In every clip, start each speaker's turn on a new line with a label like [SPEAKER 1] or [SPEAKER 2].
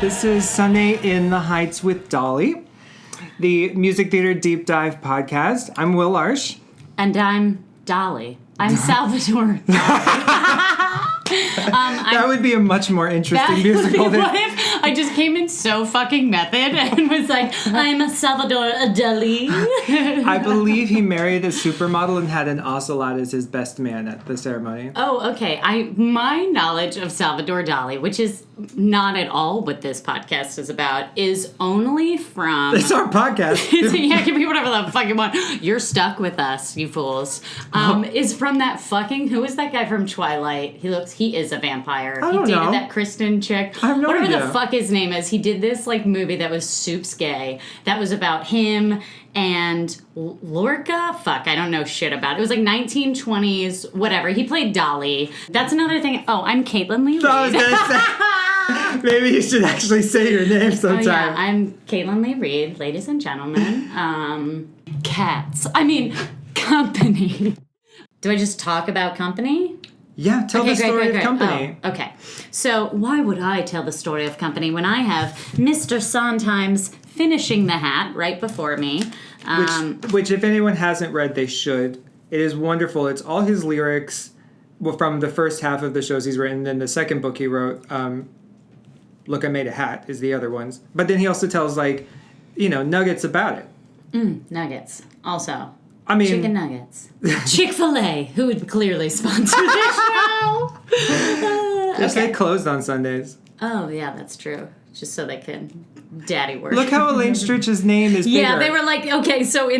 [SPEAKER 1] This is Sunday in the Heights with Dolly, the Music Theater Deep Dive podcast. I'm Will Larche.
[SPEAKER 2] And I'm Dolly. I'm Salvador.
[SPEAKER 1] That would be a much more interesting musical than...
[SPEAKER 2] What if I just came in so fucking method and was like, I'm Salvador Dali?
[SPEAKER 1] I believe he married a supermodel and had an ocelot as his best man at the ceremony.
[SPEAKER 2] Oh, okay. My knowledge of Salvador Dali, which is not at all what this podcast is about, is only from...
[SPEAKER 1] It's our podcast.
[SPEAKER 2] Yeah, give me whatever the fuck you want. You're stuck with us, you fools. Is from that fucking... Who is that guy from Twilight? He is a vampire.
[SPEAKER 1] I don't
[SPEAKER 2] he dated
[SPEAKER 1] know.
[SPEAKER 2] that Kristen chick.
[SPEAKER 1] I have no
[SPEAKER 2] Whatever
[SPEAKER 1] idea.
[SPEAKER 2] the fuck his name is. He did this like movie that was soups gay. That was about him and Lorca. Fuck, I don't know shit about it. It was like 1920s, whatever. He played Dolly. That's another thing. Oh, I'm Caitlin Lee Reid.
[SPEAKER 1] I was gonna say, maybe you should actually say your name sometime.
[SPEAKER 2] Oh, yeah, I'm Caitlin Lee Reid, ladies and gentlemen. Company. Do I just talk about Company?
[SPEAKER 1] Yeah, tell the story of Company.
[SPEAKER 2] Oh, okay. So why would I tell the story of Company when I have Mr. Sondheim's Finishing the Hat right before me?
[SPEAKER 1] Which, if anyone hasn't read, they should. It is wonderful. It's all his lyrics from the first half of the shows he's written. Then the second book he wrote, Look, I Made a Hat, is the other ones. But then he also tells, nuggets about it.
[SPEAKER 2] Nuggets. Also.
[SPEAKER 1] I mean...
[SPEAKER 2] Chicken nuggets. Chick-fil-A, who would clearly sponsor this show.
[SPEAKER 1] They closed on Sundays.
[SPEAKER 2] Oh, yeah, that's true. Just so they could daddy work.
[SPEAKER 1] Look how Elaine Stritch's name is bigger.
[SPEAKER 2] Yeah, they were like, okay, so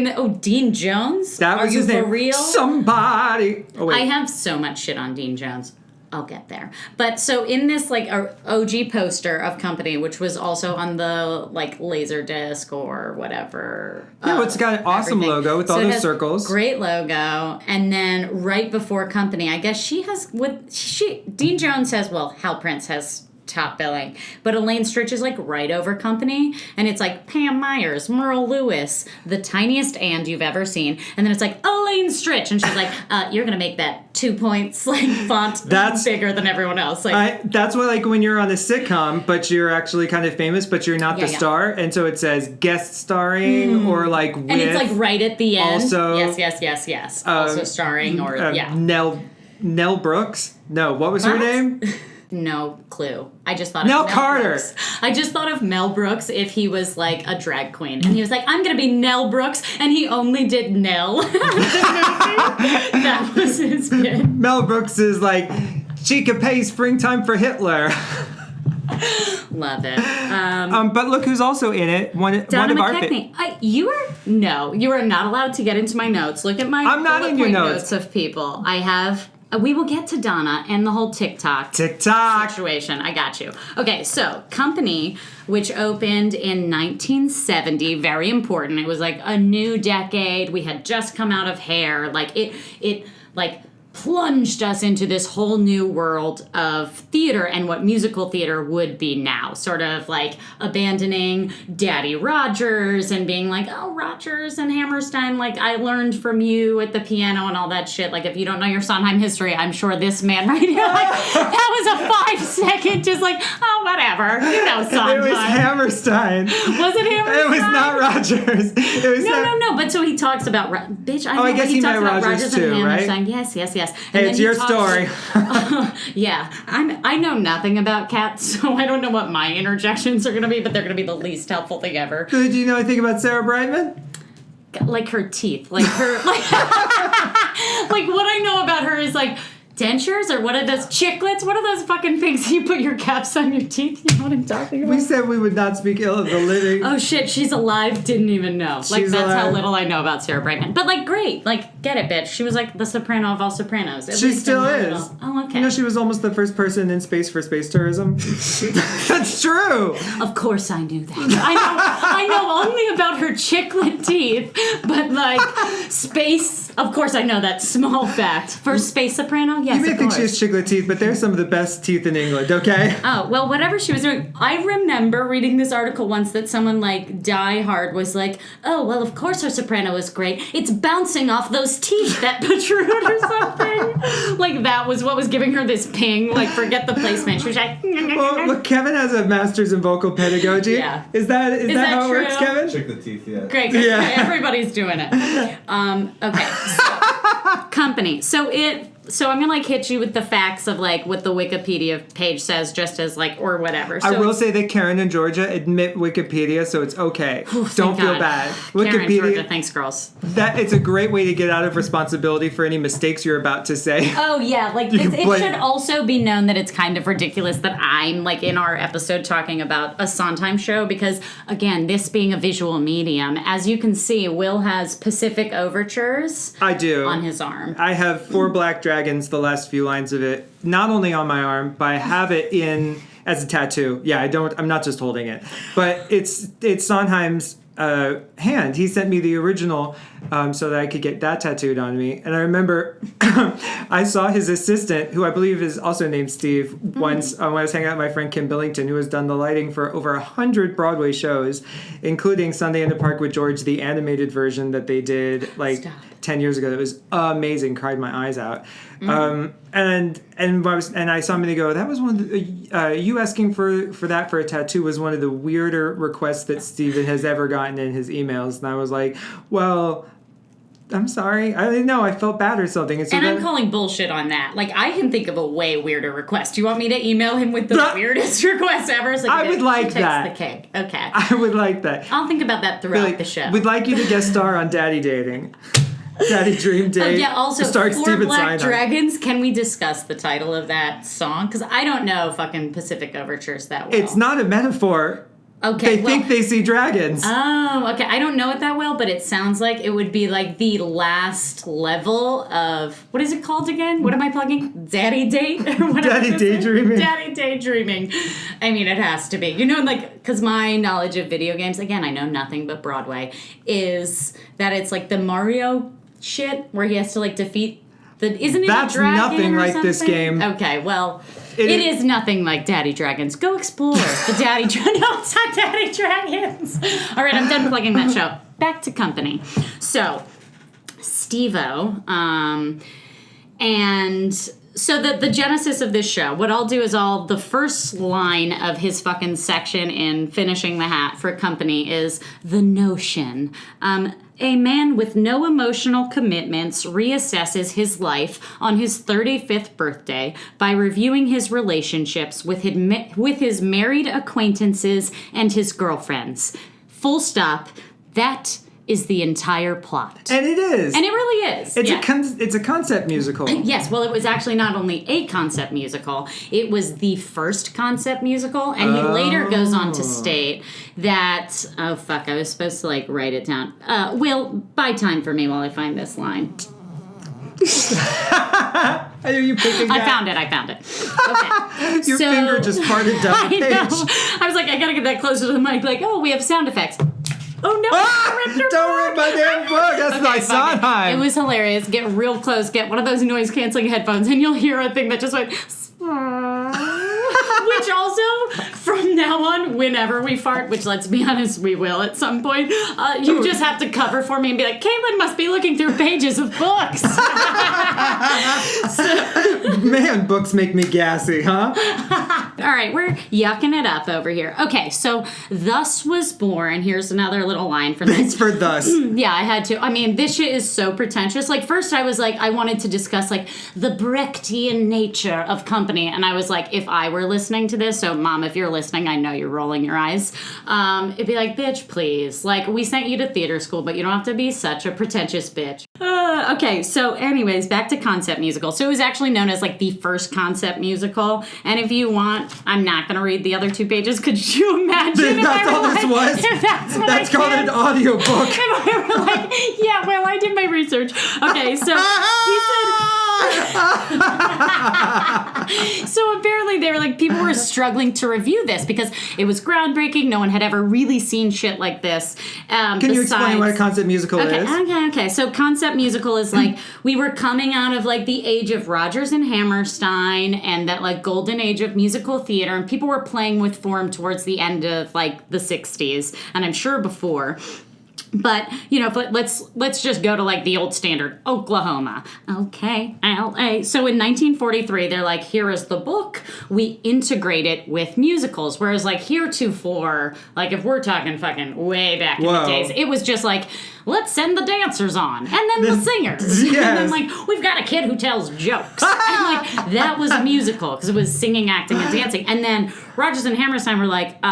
[SPEAKER 2] Dean Jones?
[SPEAKER 1] That was his name.
[SPEAKER 2] For real?
[SPEAKER 1] Somebody. Oh, wait.
[SPEAKER 2] I have so much shit on Dean Jones. I'll get there. But so in this OG poster of Company, which was also on the laser disc or whatever.
[SPEAKER 1] Yeah, it's got an awesome logo with all those circles.
[SPEAKER 2] Great logo. And then right before Company, I guess Dean Jones says, Hal Prince has top billing. But Elaine Stritch is right over Company. And it's Pam Myers, Merle Lewis, the tiniest and you've ever seen. And then it's Elaine Stritch. And she's you're going to make that 2 points font that's bigger than everyone else.
[SPEAKER 1] That's what when you're on a sitcom, but you're actually kind of famous, but you're not the star. And so it says guest starring or with.
[SPEAKER 2] And it's right at the end.
[SPEAKER 1] Also.
[SPEAKER 2] Yes. Also starring or
[SPEAKER 1] Nell Brooks? No, what was her name?
[SPEAKER 2] No clue. I just thought
[SPEAKER 1] Nell
[SPEAKER 2] of Mel
[SPEAKER 1] Carter.
[SPEAKER 2] Brooks. I just thought of Mel Brooks if he was a drag queen. And he was I'm going to be Nell Brooks. And he only did Nell. That was his bit.
[SPEAKER 1] Mel Brooks is she could pay springtime for Hitler.
[SPEAKER 2] Love it.
[SPEAKER 1] But look who's also in it. One of our...
[SPEAKER 2] You are not allowed to get into my notes. Look at my
[SPEAKER 1] I'm not in your notes
[SPEAKER 2] of people. I have... We will get to Donna and the whole TikTok situation. I got you. Okay, so Company, which opened in 1970, very important. It was a new decade. We had just come out of Hair. It plunged us into this whole new world of theater and what musical theater would be now. Sort of abandoning Daddy Rogers and being Rogers and Hammerstein, I learned from you at the piano and all that shit. If you don't know your Sondheim history, I'm sure this man right here, that was a 5-second just whatever. You know Sondheim.
[SPEAKER 1] It was Hammerstein.
[SPEAKER 2] Was it Hammerstein?
[SPEAKER 1] It was not Rogers. It was
[SPEAKER 2] No, but so he talks about, bitch, I know
[SPEAKER 1] I guess he meant Rogers too,
[SPEAKER 2] and Hammerstein.
[SPEAKER 1] Right?
[SPEAKER 2] Yes.
[SPEAKER 1] Hey, it's your story.
[SPEAKER 2] Yeah, I know nothing about cats, so I don't know what my interjections are going to be, but they're going to be the least helpful thing ever.
[SPEAKER 1] Do you know anything about Sarah Brightman?
[SPEAKER 2] Her teeth, what I know about her is dentures, or what are those chiclets? What are those fucking things you put your caps on your teeth? You know what I'm talking about?
[SPEAKER 1] We said we would not speak ill of the living.
[SPEAKER 2] Oh shit, she's alive. Didn't even know. That's alive. How little I know about Sarah Brightman. But great. Get it, bitch. She was the soprano of all sopranos.
[SPEAKER 1] She still is.
[SPEAKER 2] Oh, okay.
[SPEAKER 1] You know, she was almost the first person in space for space tourism. That's true.
[SPEAKER 2] Of course I knew that. I know only about her chiclet teeth, but space Of course I know that small fact. For space soprano, yes,
[SPEAKER 1] You may
[SPEAKER 2] of
[SPEAKER 1] think
[SPEAKER 2] course.
[SPEAKER 1] she has chiclet teeth, but they're some of the best teeth in England, okay?
[SPEAKER 2] Oh, well, whatever she was doing. I remember reading this article once that someone, like, Die Hard was like, oh, well, of course her soprano is great. It's bouncing off those teeth that protrude or something. Like, that was what was giving her this ping. Like, forget the placement. She was like...
[SPEAKER 1] Well, look, Kevin has a master's in vocal pedagogy.
[SPEAKER 2] Yeah.
[SPEAKER 1] Is that how
[SPEAKER 2] true?
[SPEAKER 1] it works, Kevin?
[SPEAKER 3] Check the teeth, yeah.
[SPEAKER 2] Great.
[SPEAKER 1] Yeah.
[SPEAKER 2] Everybody's doing it. Okay. So, company. So I'm gonna like hit you with the facts of like what the Wikipedia page says, just as like or whatever. So
[SPEAKER 1] I will say that Karen and Georgia admit Wikipedia, so it's okay. Don't feel bad.
[SPEAKER 2] Karen and Georgia, thanks, girls.
[SPEAKER 1] That it's a great way to get out of responsibility for any mistakes you're about to say.
[SPEAKER 2] Oh yeah, like it should also be known that it's kind of ridiculous that I'm like in our episode talking about a Sondheim show because again, this being a visual medium, as you can see, Will has Pacific Overtures.
[SPEAKER 1] I do
[SPEAKER 2] on his arm.
[SPEAKER 1] I have 4 Black Dragons. The last few lines of it, not only on my arm, but I have it in as a tattoo. Yeah, I'm not just holding it, but it's Sondheim's hand. He sent me the original so that I could get that tattooed on me. And I remember I saw his assistant, who I believe is also named Steve, once when I was hanging out with my friend Kim Billington, who has done the lighting for over 100 Broadway shows, including Sunday in the Park with George, the animated version that they did 10 years ago. It was amazing. Cried my eyes out. And I saw him and they go, that was one of the, you asking for that for a tattoo was one of the weirder requests that Steven has ever gotten in his emails. And I was like, well, I'm sorry. I didn't know. I felt bad or something. And,
[SPEAKER 2] I'm calling bullshit on that. Like, I can think of a way weirder request. Do you want me to email him with the weirdest request ever? So
[SPEAKER 1] I would like that.
[SPEAKER 2] The cake. Okay.
[SPEAKER 1] I would like that.
[SPEAKER 2] I'll think about that throughout the show.
[SPEAKER 1] We'd like you to guest star on Daddy Dating. Daddy Dream Date.
[SPEAKER 2] Yeah, also,
[SPEAKER 1] Star
[SPEAKER 2] For
[SPEAKER 1] Steven
[SPEAKER 2] Black
[SPEAKER 1] Sondheim.
[SPEAKER 2] Dragons, can we discuss the title of that song? Because I don't know fucking Pacific Overtures that well.
[SPEAKER 1] It's not a metaphor.
[SPEAKER 2] Okay,
[SPEAKER 1] They think they see dragons.
[SPEAKER 2] Oh, okay. I don't know it that well, but it sounds like it would be like the last level of... What is it called again? What am I plugging? Daddy Date? Or whatever.
[SPEAKER 1] Daddy Daydreaming.
[SPEAKER 2] Daddy Daydreaming. I mean, it has to be. You know, like, because my knowledge of video games, again, I know nothing but Broadway, is that it's like the Mario shit where he has to, like, defeat the... Isn't it
[SPEAKER 1] That's
[SPEAKER 2] a dragon
[SPEAKER 1] nothing
[SPEAKER 2] or
[SPEAKER 1] like
[SPEAKER 2] something?
[SPEAKER 1] this game.
[SPEAKER 2] Okay, well... It is nothing like Daddy Dragons. Go explore the Daddy Dragons. No, it's not Daddy Dragons. All right, I'm done plugging that show. Back to company. So, Steve-O, and so the genesis of this show, what I'll do is the first line of his fucking section in Finishing the Hat for company is the notion. A man with no emotional commitments reassesses his life on his 35th birthday by reviewing his relationships with his married acquaintances and his girlfriends. Full stop. That is the entire plot.
[SPEAKER 1] And it is.
[SPEAKER 2] And it really is.
[SPEAKER 1] It's a concept musical.
[SPEAKER 2] Yes, well, it was actually not only a concept musical, it was the first concept musical, and he later goes on to state that, oh, fuck, I was supposed to, like, write it down. Will, buy time for me while I find this line.
[SPEAKER 1] Are you picking that?
[SPEAKER 2] I found it. Okay.
[SPEAKER 1] Your finger just parted down the page.
[SPEAKER 2] I know. I was like, I gotta get that closer to the mic, like, oh, we have sound effects. Oh no!
[SPEAKER 1] Don't rip my damn book. That's my Sondheim.
[SPEAKER 2] It was hilarious. Get real close. Get one of those noise canceling headphones, and you'll hear a thing that just went. Which also, from now on, whenever we fart, which let's be honest, we will at some point, you just have to cover for me and be like, Caitlin must be looking through pages of books.
[SPEAKER 1] Man, books make me gassy, huh?
[SPEAKER 2] All right, we're yucking it up over here. Okay, so thus was born. Here's another little line from this.
[SPEAKER 1] Thanks for thus.
[SPEAKER 2] Yeah, I had to. I mean, this shit is so pretentious. Like, first I was like, I wanted to discuss, like, the Brechtian nature of company. And I was like, if I were listening to this, so Mom, if you're listening, I know you're rolling your eyes. It'd be like, bitch, please. Like, we sent you to theater school, but you don't have to be such a pretentious bitch. Okay, so anyways, back to concept musical. So it was actually known as, like, the first concept musical. And if you want, I'm not going to read the other 2 pages. Could you imagine if
[SPEAKER 1] that's
[SPEAKER 2] I
[SPEAKER 1] all
[SPEAKER 2] were
[SPEAKER 1] this
[SPEAKER 2] like,
[SPEAKER 1] was?
[SPEAKER 2] If that's what
[SPEAKER 1] That's
[SPEAKER 2] I
[SPEAKER 1] called
[SPEAKER 2] did?
[SPEAKER 1] an audiobook.
[SPEAKER 2] If I were like, yeah, well, I did my research. Okay, so he said... So apparently they were like, people were struggling to review this because it was groundbreaking. No one had ever really seen shit like this.
[SPEAKER 1] Can you explain what a concept musical is?
[SPEAKER 2] Okay. So concept musical is like, we were coming out of like the age of Rodgers and Hammerstein and that like golden age of musical theater, and people were playing with form towards the end of like the 60s, and I'm sure before. But, you know, let's just go to, like, the old standard, Oklahoma. Okay, L.A. So in 1943, they're like, here is the book. We integrate it with musicals. Whereas, like, heretofore, like, if we're talking fucking way back in the days, it was just like, let's send the dancers on. And then the singers. Yes. And then, like, we've got a kid who tells jokes. And, like, that was a musical because it was singing, acting, and dancing. And then Rodgers and Hammerstein were like,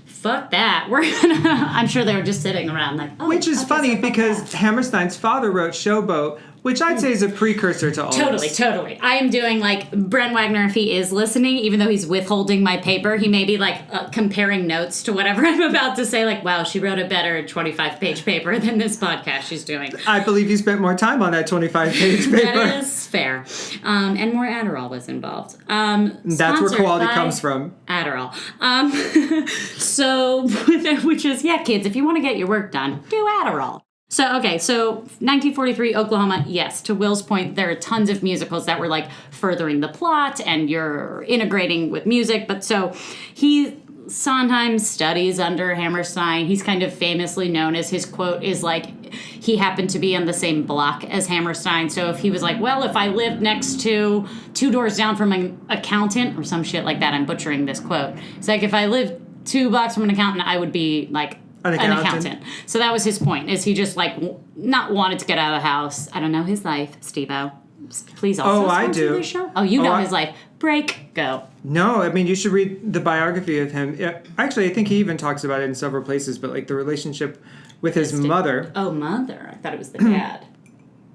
[SPEAKER 2] fuck that. I'm sure they were just sitting around like, oh.
[SPEAKER 1] Which is funny because Hammerstein's father wrote Showboat, which I'd say is a precursor to all this.
[SPEAKER 2] Totally. I am doing like Brent Wagner, if he is listening, even though he's withholding my paper, he may be like comparing notes to whatever I'm about to say. Like, wow, she wrote a better 25-page paper than this podcast she's doing.
[SPEAKER 1] I believe you spent more time on that 25-page paper.
[SPEAKER 2] That is fair. And more Adderall was involved.
[SPEAKER 1] That's where quality comes from.
[SPEAKER 2] Adderall. So, which is, yeah, kids, if you want to get your work done, do Adderall. So 1943, Oklahoma, yes, to Will's point, there are tons of musicals that were, like, furthering the plot, and you're integrating with music, but so Sondheim studies under Hammerstein. He's kind of famously known as, his quote is, like, he happened to be on the same block as Hammerstein, so if he was like, well, if I lived next to 2 doors down from an accountant, or some shit like that, I'm butchering this quote, it's like, if I lived 2 blocks from an accountant, I would be, like, an accountant. So that was his point, is he just, like, not wanted to get out of the house. I don't know his life, Steve-O. Please also sponsor this show. Oh, you know his life. Break, go.
[SPEAKER 1] No, I mean, you should read the biography of him. Actually, I think he even talks about it in several places, but, like, the relationship with his mother.
[SPEAKER 2] Oh, mother. I thought it was the dad.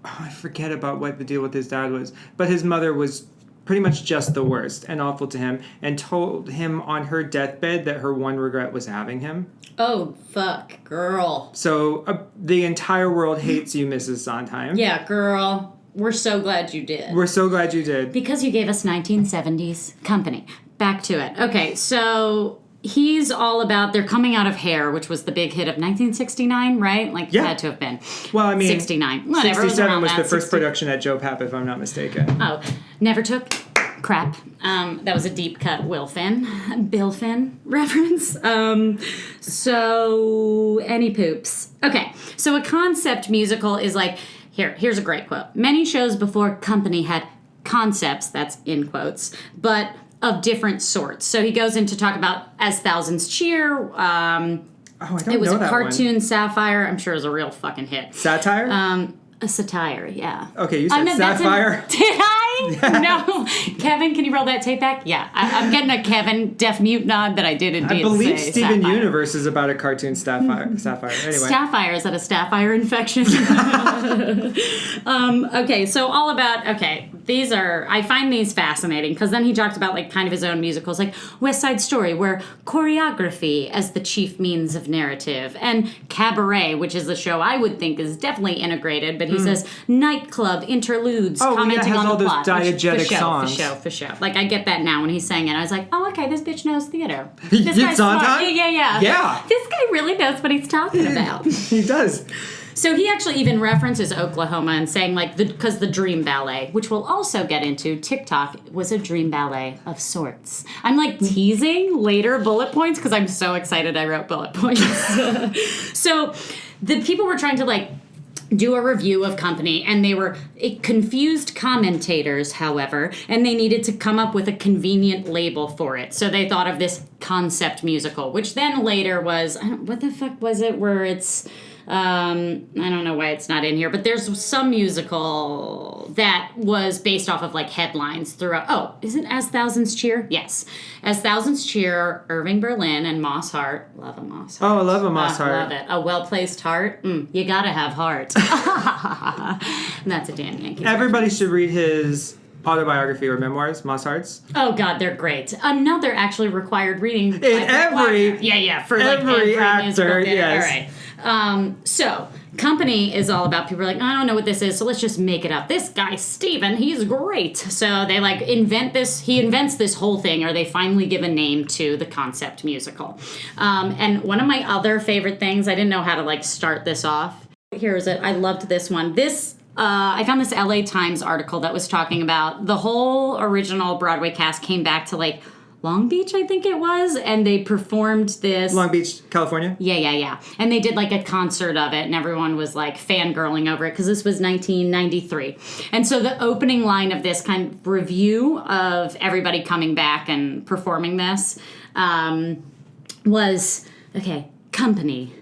[SPEAKER 1] I forget about what the deal with his dad was. But his mother was pretty much just the worst and awful to him, and told him on her deathbed that her one regret was having him.
[SPEAKER 2] Oh, fuck, girl.
[SPEAKER 1] So the entire world hates you, Mrs. Sondheim.
[SPEAKER 2] Yeah, girl. We're so glad you did.
[SPEAKER 1] We're so glad you did.
[SPEAKER 2] Because you gave us 1970s company. Back to it. Okay, so he's all about, they're coming out of Hair, which was the big hit of 1969, right? Like, it had to have been.
[SPEAKER 1] Well, I mean,
[SPEAKER 2] 69. Whatever.
[SPEAKER 1] 67 was the first production at Joe Papp, if I'm not mistaken.
[SPEAKER 2] Oh, never took crap. That was a deep cut Bill Finn reference. So, any poops. Okay, so a concept musical is like, here's a great quote. Many shows before Company had concepts, that's in quotes, but of different sorts. So he goes in to talk about As Thousands Cheer.
[SPEAKER 1] I don't know that one.
[SPEAKER 2] It was a cartoon Satire. I'm sure it was a real fucking hit.
[SPEAKER 1] Satire?
[SPEAKER 2] A satire, yeah.
[SPEAKER 1] Okay, you said Sapphire.
[SPEAKER 2] Did I? Yeah. No. Kevin, can you roll that tape back? Yeah. I'm getting a Kevin deaf mute nod that I did indeed.
[SPEAKER 1] I believe
[SPEAKER 2] say
[SPEAKER 1] Steven
[SPEAKER 2] Sapphire.
[SPEAKER 1] Universe is about a cartoon Sapphire. Anyway.
[SPEAKER 2] Sapphire, is that a Sapphire infection? Okay, so all about, I find these fascinating, because then he talked about, like, kind of his own musicals, like West Side Story, where choreography as the chief means of narrative, and Cabaret, which is a show I would think is definitely integrated, but he says nightclub interludes, commenting on the plot.
[SPEAKER 1] Diegetic songs.
[SPEAKER 2] For show. Like, I get that now when he's saying it. I was like, oh, okay, this bitch knows theater.
[SPEAKER 1] This guy's smart.
[SPEAKER 2] Yeah. This guy really knows what he's talking about.
[SPEAKER 1] He does.
[SPEAKER 2] So he actually even references Oklahoma and saying, like, because the Dream Ballet, which we'll also get into, TikTok was a dream ballet of sorts. I'm, like, teasing later bullet points because I'm so excited I wrote bullet points. So the people were trying to, like, do a review of Company, and they were confused commentators, however, and they needed to come up with a convenient label for it. So they thought of this concept musical, which then later was, what the fuck was it, where it's, I don't know why it's not in here, but there's some musical that was based off of, like, headlines throughout. Oh, is it As Thousands Cheer? Yes. As Thousands Cheer, Irving Berlin and Moss Hart. Love a Moss Hart.
[SPEAKER 1] Oh, I love a Moss Hart.
[SPEAKER 2] Love it. A well-placed heart. You gotta have heart. That's a damn Yankee.
[SPEAKER 1] Everybody should read his autobiography or memoirs, Moss Hart's.
[SPEAKER 2] Oh, God, they're great. Another actually required reading.
[SPEAKER 1] In every...
[SPEAKER 2] Yeah, for
[SPEAKER 1] every
[SPEAKER 2] like
[SPEAKER 1] actor, yes.
[SPEAKER 2] All right. So, Company is all about people are like, I don't know what this is, so let's just make it up. This guy, Steven, he's great. So they like he invents this whole thing, or they finally give a name to the concept musical. And one of my other favorite things, I didn't know how to like start this off. Here's it. I loved this one. I found this LA Times article that was talking about the whole original Broadway cast came back to like Long Beach, I think it was, and they performed this.
[SPEAKER 1] Long Beach, California?
[SPEAKER 2] Yeah. And they did like a concert of it, and everyone was like fangirling over it because this was 1993. And so the opening line of this kind of review of everybody coming back and performing this was, okay, Company.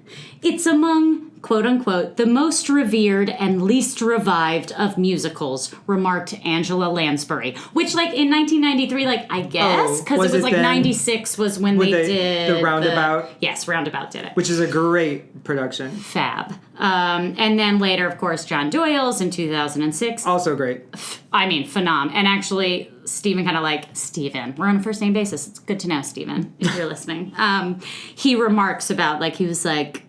[SPEAKER 2] It's among, quote unquote, the most revered and least revived of musicals, remarked Angela Lansbury. Which, like, in 1993, like, I guess, because it was like 96 was when they did
[SPEAKER 1] the Roundabout.
[SPEAKER 2] Yes, Roundabout did it.
[SPEAKER 1] Which is a great production.
[SPEAKER 2] Fab. And then later, of course, John Doyle's in 2006.
[SPEAKER 1] Also great.
[SPEAKER 2] I mean, phenom. And actually, Steven kind of like, Steven, we're on a first name basis. It's good to know, Steven, if you're listening. He remarks about, like, he was like,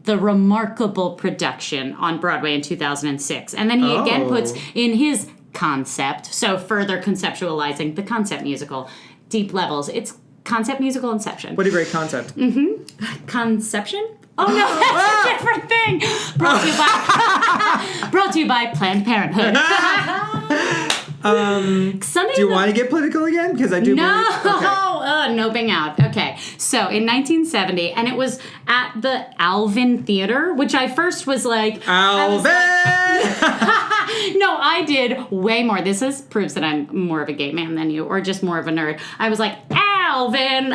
[SPEAKER 2] the remarkable production on Broadway in 2006. And then he again puts in his concept, so further conceptualizing the concept musical, deep levels. It's concept musical inception.
[SPEAKER 1] What a great concept.
[SPEAKER 2] Mm-hmm. Conception? Oh, no, that's a different thing. Brought to you by Planned Parenthood.
[SPEAKER 1] Do you want to get political again? Because I do.
[SPEAKER 2] No,
[SPEAKER 1] okay.
[SPEAKER 2] Noping out. Okay, so in 1970, and it was at the Alvin Theater, which I first was like,
[SPEAKER 1] Alvin.
[SPEAKER 2] No, I did way more. Proves that I'm more of a gay man than you, or just more of a nerd. I was like, Alvin.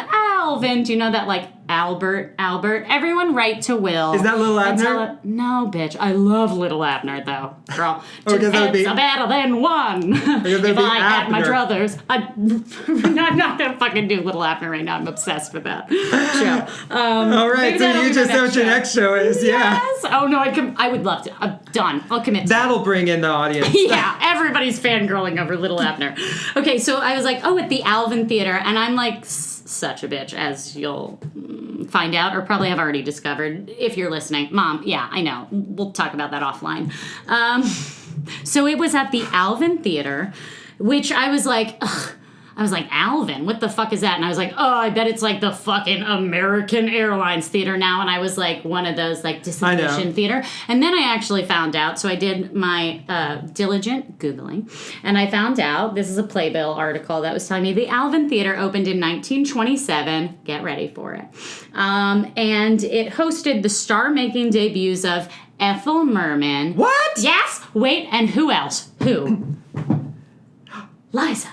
[SPEAKER 2] Do you know that, like, Albert? Everyone write to Will.
[SPEAKER 1] Is that Little Abner?
[SPEAKER 2] No, bitch. I love Little Abner, though. Girl.
[SPEAKER 1] Because that would be
[SPEAKER 2] a better than one. If I had my druthers. I'm not going to fucking do Little Abner right now. I'm obsessed with that show.
[SPEAKER 1] All right, so you just know what your next show is. Yeah.
[SPEAKER 2] Yes. Oh, no, I would love to. I'm done. I'll commit to
[SPEAKER 1] That'll bring in the audience.
[SPEAKER 2] Yeah, everybody's fangirling over Little Abner. Okay, so I was like, at the Alvin Theater, and I'm like such a bitch, as you'll find out, or probably have already discovered if you're listening. Mom, yeah, I know. We'll talk about that offline. So it was at the Alvin Theater, which I was like, ugh. I was like, Alvin, what the fuck is that? And I was like, I bet it's like the fucking American Airlines Theater now. And I was like, one of those like disillusioned theater. And then I actually found out, so I did my diligent Googling, and I found out, this is a Playbill article that was telling me the Alvin Theater opened in 1927. Get ready for it. And it hosted the star-making debuts of Ethel Merman.
[SPEAKER 1] What?
[SPEAKER 2] Yes. Wait, and who else? Who? Liza!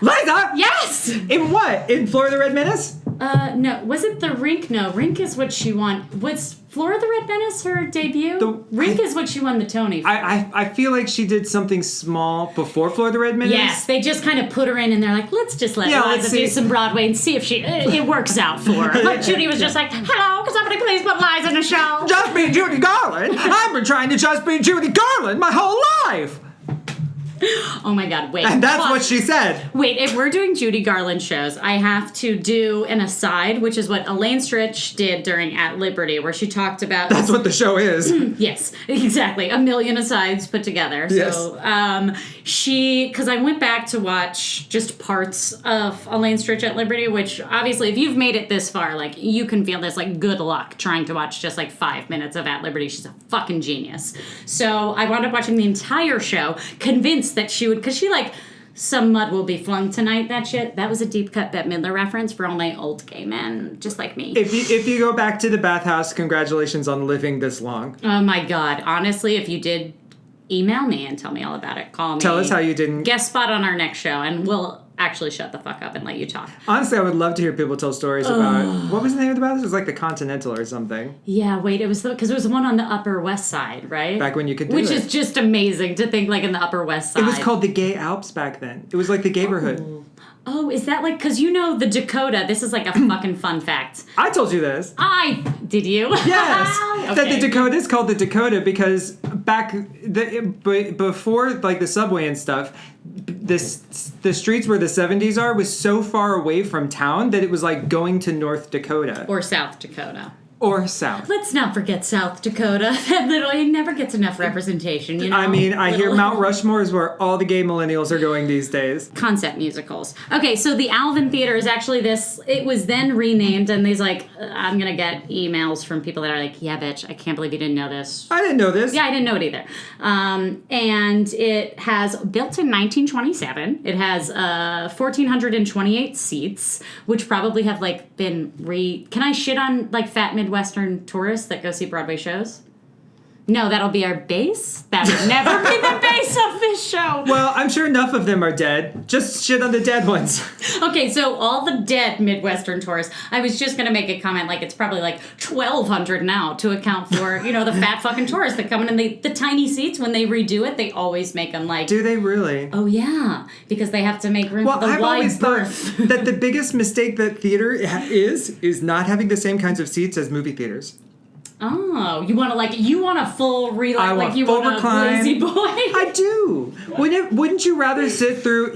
[SPEAKER 2] Yes!
[SPEAKER 1] In what? In Flora the Red Menace?
[SPEAKER 2] No. Was it the Rink? No, Rink is what she won. Was Flora the Red Menace her debut? Rink is what she won the Tony for.
[SPEAKER 1] I feel like she did something small before Flora the Red Menace.
[SPEAKER 2] Yes, they just kind of put her in, and they're like, let's just let Liza do some Broadway and see if it works out for her. Like Judy was just like, hello, can somebody please put Liza in a show?
[SPEAKER 1] Just be Judy Garland? I've been trying to just be Judy Garland my whole life!
[SPEAKER 2] Oh my God, wait.
[SPEAKER 1] And that's what she said.
[SPEAKER 2] Wait, if we're doing Judy Garland shows, I have to do an aside, which is what Elaine Stritch did during At Liberty, where she talked about...
[SPEAKER 1] That's what the show is.
[SPEAKER 2] Yes, exactly. A million asides put together.
[SPEAKER 1] Yes.
[SPEAKER 2] So, because I went back to watch just parts of Elaine Stritch at Liberty, which obviously, if you've made it this far, like, you can feel this, like, good luck trying to watch just, like, 5 minutes of At Liberty. She's a fucking genius. So I wound up watching the entire show, convinced that she would, because she like, some mud will be flung tonight, that shit. That was a deep cut Bette Midler reference for only old gay men, just like me.
[SPEAKER 1] If you go back to the bathhouse, congratulations on living this long.
[SPEAKER 2] Oh my God. Honestly, if you did, email me and tell me all about it. Call me.
[SPEAKER 1] Tell us how you didn't.
[SPEAKER 2] Guest spot on our next show, and we'll actually shut the fuck up and let you talk.
[SPEAKER 1] Honestly, I would love to hear people tell stories about, what was the name of the bathhouse? It was like the Continental or something.
[SPEAKER 2] Yeah, wait, it was because it was the one on the Upper West Side, right?
[SPEAKER 1] Back when you could do
[SPEAKER 2] Which is just amazing to think, like, in the Upper West Side.
[SPEAKER 1] It was called the Gay Alps back then. It was like the neighborhood.
[SPEAKER 2] Oh, is that like, because you know the Dakota, this is like a fucking fun fact.
[SPEAKER 1] I told you this.
[SPEAKER 2] Did you?
[SPEAKER 1] Yes.
[SPEAKER 2] Okay.
[SPEAKER 1] That the Dakota is called the Dakota because before like the subway and stuff, the streets where the 70s are was so far away from town that it was like going to North Dakota.
[SPEAKER 2] Or South Dakota.
[SPEAKER 1] or South.
[SPEAKER 2] Let's not forget South Dakota. That it never gets enough representation, you know?
[SPEAKER 1] I mean, I hear Mount Rushmore is where all the gay millennials are going these days.
[SPEAKER 2] Concept musicals. Okay, so the Alvin Theater is actually this. It was then renamed, and there's like, I'm going to get emails from people that are like, yeah, bitch, I can't believe you didn't know this.
[SPEAKER 1] I didn't know this.
[SPEAKER 2] Yeah, I didn't know it either. And it has, built in 1927, it has 1,428 seats, which probably have like been Can I shit on like fat Midwestern tourists that go see Broadway shows? No, that'll be our base. That would never be the base of this show.
[SPEAKER 1] Well, I'm sure enough of them are dead. Just shit on the dead ones.
[SPEAKER 2] Okay, so all the dead Midwestern tourists, I was just going to make a comment like it's probably like 1,200 now to account for, the fat fucking tourists that come in and the tiny seats, when they redo it, they always make them like...
[SPEAKER 1] Do they really?
[SPEAKER 2] Oh, yeah, because they have to make room for the
[SPEAKER 1] I've
[SPEAKER 2] wide
[SPEAKER 1] always
[SPEAKER 2] berth.
[SPEAKER 1] thought that the biggest mistake that theater is not having the same kinds of seats as movie theaters.
[SPEAKER 2] Oh, you want a full
[SPEAKER 1] I want
[SPEAKER 2] you
[SPEAKER 1] full
[SPEAKER 2] want
[SPEAKER 1] recline.
[SPEAKER 2] a lazy boy?
[SPEAKER 1] I do. Wouldn't you rather sit through,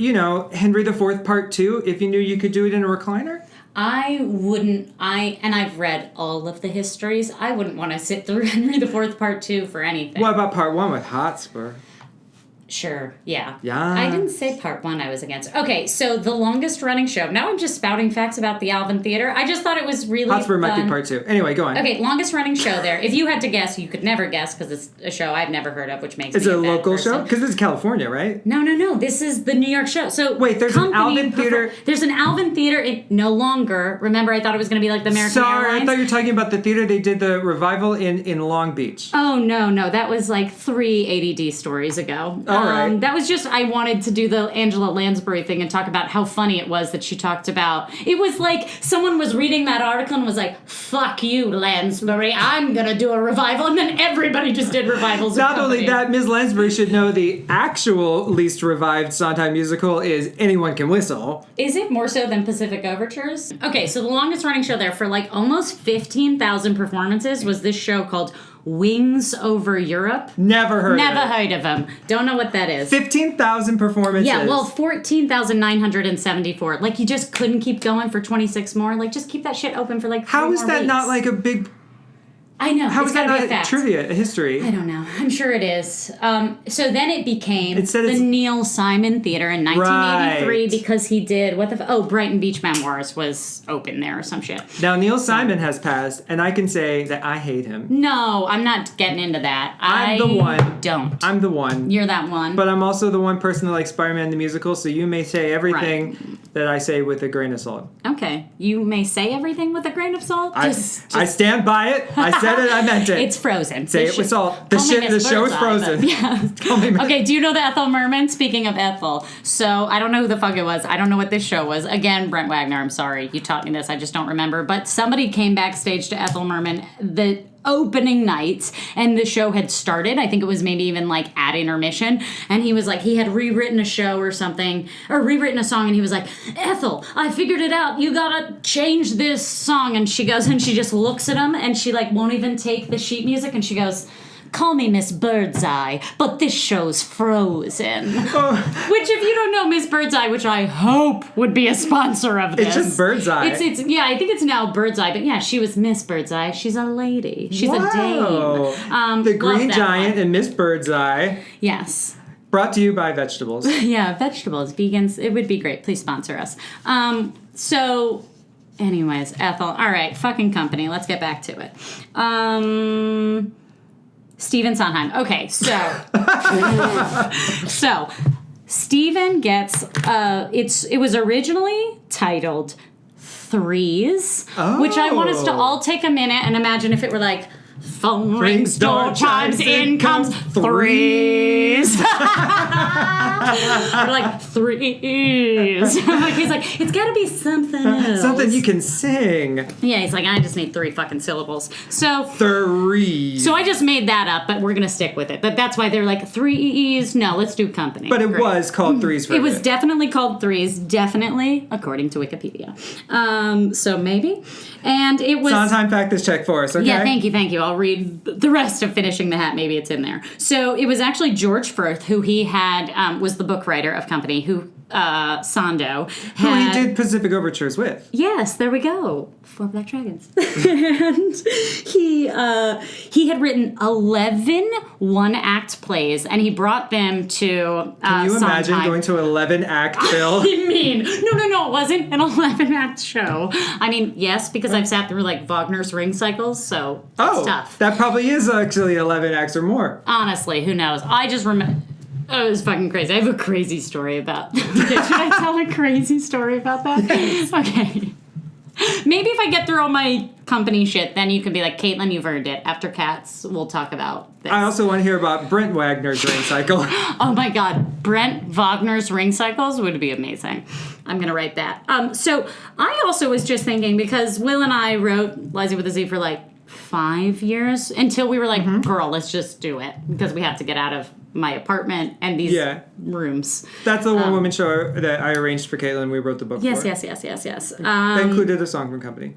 [SPEAKER 1] Henry IV Part 2 if you knew you could do it in a recliner?
[SPEAKER 2] I wouldn't. And I've read all of the histories. I wouldn't want to sit through Henry IV Part 2 for anything.
[SPEAKER 1] What about Part 1 with Hotspur?
[SPEAKER 2] Sure, yeah.
[SPEAKER 1] Yeah.
[SPEAKER 2] I didn't say Part 1 I was against. Okay, so the longest running show. Now I'm just spouting facts about the Alvin Theater. I just thought it was really
[SPEAKER 1] Hotspur
[SPEAKER 2] fun.
[SPEAKER 1] might be Part 2. Anyway, go on.
[SPEAKER 2] Okay, longest running show there. If you had to guess, you could never guess because it's a show I've never heard of, which makes
[SPEAKER 1] Is
[SPEAKER 2] me
[SPEAKER 1] it a
[SPEAKER 2] bad
[SPEAKER 1] local
[SPEAKER 2] person.
[SPEAKER 1] show? Because this is California, right?
[SPEAKER 2] No. This is the New York show. So
[SPEAKER 1] wait, there's an Alvin Theater.
[SPEAKER 2] There's an Alvin Theater. It no longer. Remember, I thought it was going to be like the American Airlines.
[SPEAKER 1] I thought you were talking about the theater they did the revival in Long Beach.
[SPEAKER 2] Oh no, that was like 3 ADD stories ago.
[SPEAKER 1] All right.
[SPEAKER 2] That was just I wanted to do the Angela Lansbury thing and talk about how funny it was that she talked about. It was like someone was reading that article and was like, "Fuck you, Lansbury! I'm gonna do a revival," and then everybody just did revivals.
[SPEAKER 1] Not only that, Ms. Lansbury should know the actual least revived Sondheim musical is Anyone Can Whistle.
[SPEAKER 2] Is it more so than Pacific Overtures? Okay, so the longest running show there for like almost 15,000 performances was this show called Wings Over Europe.
[SPEAKER 1] Never heard
[SPEAKER 2] of them. Don't know what that is.
[SPEAKER 1] 15,000 performances.
[SPEAKER 2] Yeah, well, 14,974. Like, you just couldn't keep going for 26 more. Like, just keep that shit open for like 3
[SPEAKER 1] How is
[SPEAKER 2] more
[SPEAKER 1] that
[SPEAKER 2] weeks.
[SPEAKER 1] not like a big...
[SPEAKER 2] I know.
[SPEAKER 1] How
[SPEAKER 2] it's
[SPEAKER 1] is that
[SPEAKER 2] gotta be a
[SPEAKER 1] not
[SPEAKER 2] fact.
[SPEAKER 1] trivia, a history?
[SPEAKER 2] I don't know. I'm sure it is. So then it became the Neil Simon Theater in 1983
[SPEAKER 1] Right.
[SPEAKER 2] because he did, Brighton Beach Memoirs was open there or some shit.
[SPEAKER 1] Now, Neil Simon has passed, and I can say that I hate him.
[SPEAKER 2] No, I'm not getting into that.
[SPEAKER 1] I'm the one.
[SPEAKER 2] Don't.
[SPEAKER 1] I'm the one.
[SPEAKER 2] You're that one.
[SPEAKER 1] But I'm also the one person that likes Spider-Man the musical, so you may say everything that I say with a grain of salt.
[SPEAKER 2] Okay. You may say everything with a grain of salt.
[SPEAKER 1] I stand by it. I said it. I meant it.
[SPEAKER 2] It's frozen.
[SPEAKER 1] Say it with salt. The show is frozen.
[SPEAKER 2] Yeah. Okay, do you know the Ethel Merman? Speaking of Ethel. So, I don't know who the fuck it was. I don't know what this show was. Again, Brent Wagner, I'm sorry. You taught me this. I just don't remember. But somebody came backstage to Ethel Merman the opening night, and the show had started. I think it was maybe even like at intermission, and he was like, he had rewritten a show or something, or rewritten a song, and he was like, "Ethel, I figured it out. You gotta change this song." And she goes, and she just looks at him, and she like won't even take the sheet music, and she goes, "Call me Miss Birdseye, but this show's frozen." Which, if you don't know Miss Birdseye, which I hope would be a sponsor of this.
[SPEAKER 1] It's just Birdseye.
[SPEAKER 2] It's yeah, I think it's now Birdseye, but yeah, she was Miss Birdseye. She's a lady. She's a dame.
[SPEAKER 1] The Green Giant and Miss Birdseye.
[SPEAKER 2] Yes.
[SPEAKER 1] Brought to you by vegetables.
[SPEAKER 2] Yeah, vegetables, vegans. It would be great. Please sponsor us. So, anyways, Ethel. All right, fucking company. Let's get back to it. Stephen Sondheim. Okay, so Stephen gets it was originally titled Threes, which I want us to all take a minute and imagine if it were like phone rings, door chimes, in comes threes. Or like threes. He's like, it's gotta be something else.
[SPEAKER 1] Something you can sing.
[SPEAKER 2] Yeah, he's like, I just need 3 fucking syllables. So
[SPEAKER 1] Threes.
[SPEAKER 2] So I just made that up, but we're gonna stick with it. But that's why they're like 3 E's. No, let's do company.
[SPEAKER 1] But it was called Threes for
[SPEAKER 2] It was definitely called Threes, definitely, according to Wikipedia. So maybe. And it was
[SPEAKER 1] Sondheim fact this check for us, okay?
[SPEAKER 2] Yeah, thank you. I'll read the rest of Finishing the Hat. Maybe it's in there. So it was actually George Furth, who he had, was the book writer of Company, who Sondo.
[SPEAKER 1] Who he did Pacific Overtures with.
[SPEAKER 2] Yes, there we go. 4 Black Dragons. And he had written 11 one-act plays, and he brought them to
[SPEAKER 1] Can you imagine
[SPEAKER 2] Sondheim.
[SPEAKER 1] going to an 11-act bill?
[SPEAKER 2] I mean, no, it wasn't an 11-act show. I mean, yes, because I've sat through, like, Wagner's Ring Cycles, so it's tough.
[SPEAKER 1] That probably is actually 11 acts or more.
[SPEAKER 2] Honestly, who knows? I just remember... Oh, it was fucking crazy. I have a crazy story about... Should I tell a crazy story about that? Okay. Maybe if I get through all my company shit, then you can be like, Caitlin, you've earned it. After Cats, we'll talk about this.
[SPEAKER 1] I also want to hear about Brent Wagner's Ring Cycle.
[SPEAKER 2] Oh my God. Brent Wagner's Ring Cycles would be amazing. I'm going to write that. So I also was just thinking, because Will and I wrote Liza with a Z for like 5 years until we were like, girl, let's just do it. Because we had to get out of my apartment and these rooms.
[SPEAKER 1] That's the one-woman show that I arranged for Caitlin. We wrote the book for.
[SPEAKER 2] Yes.
[SPEAKER 1] That included a song from Company.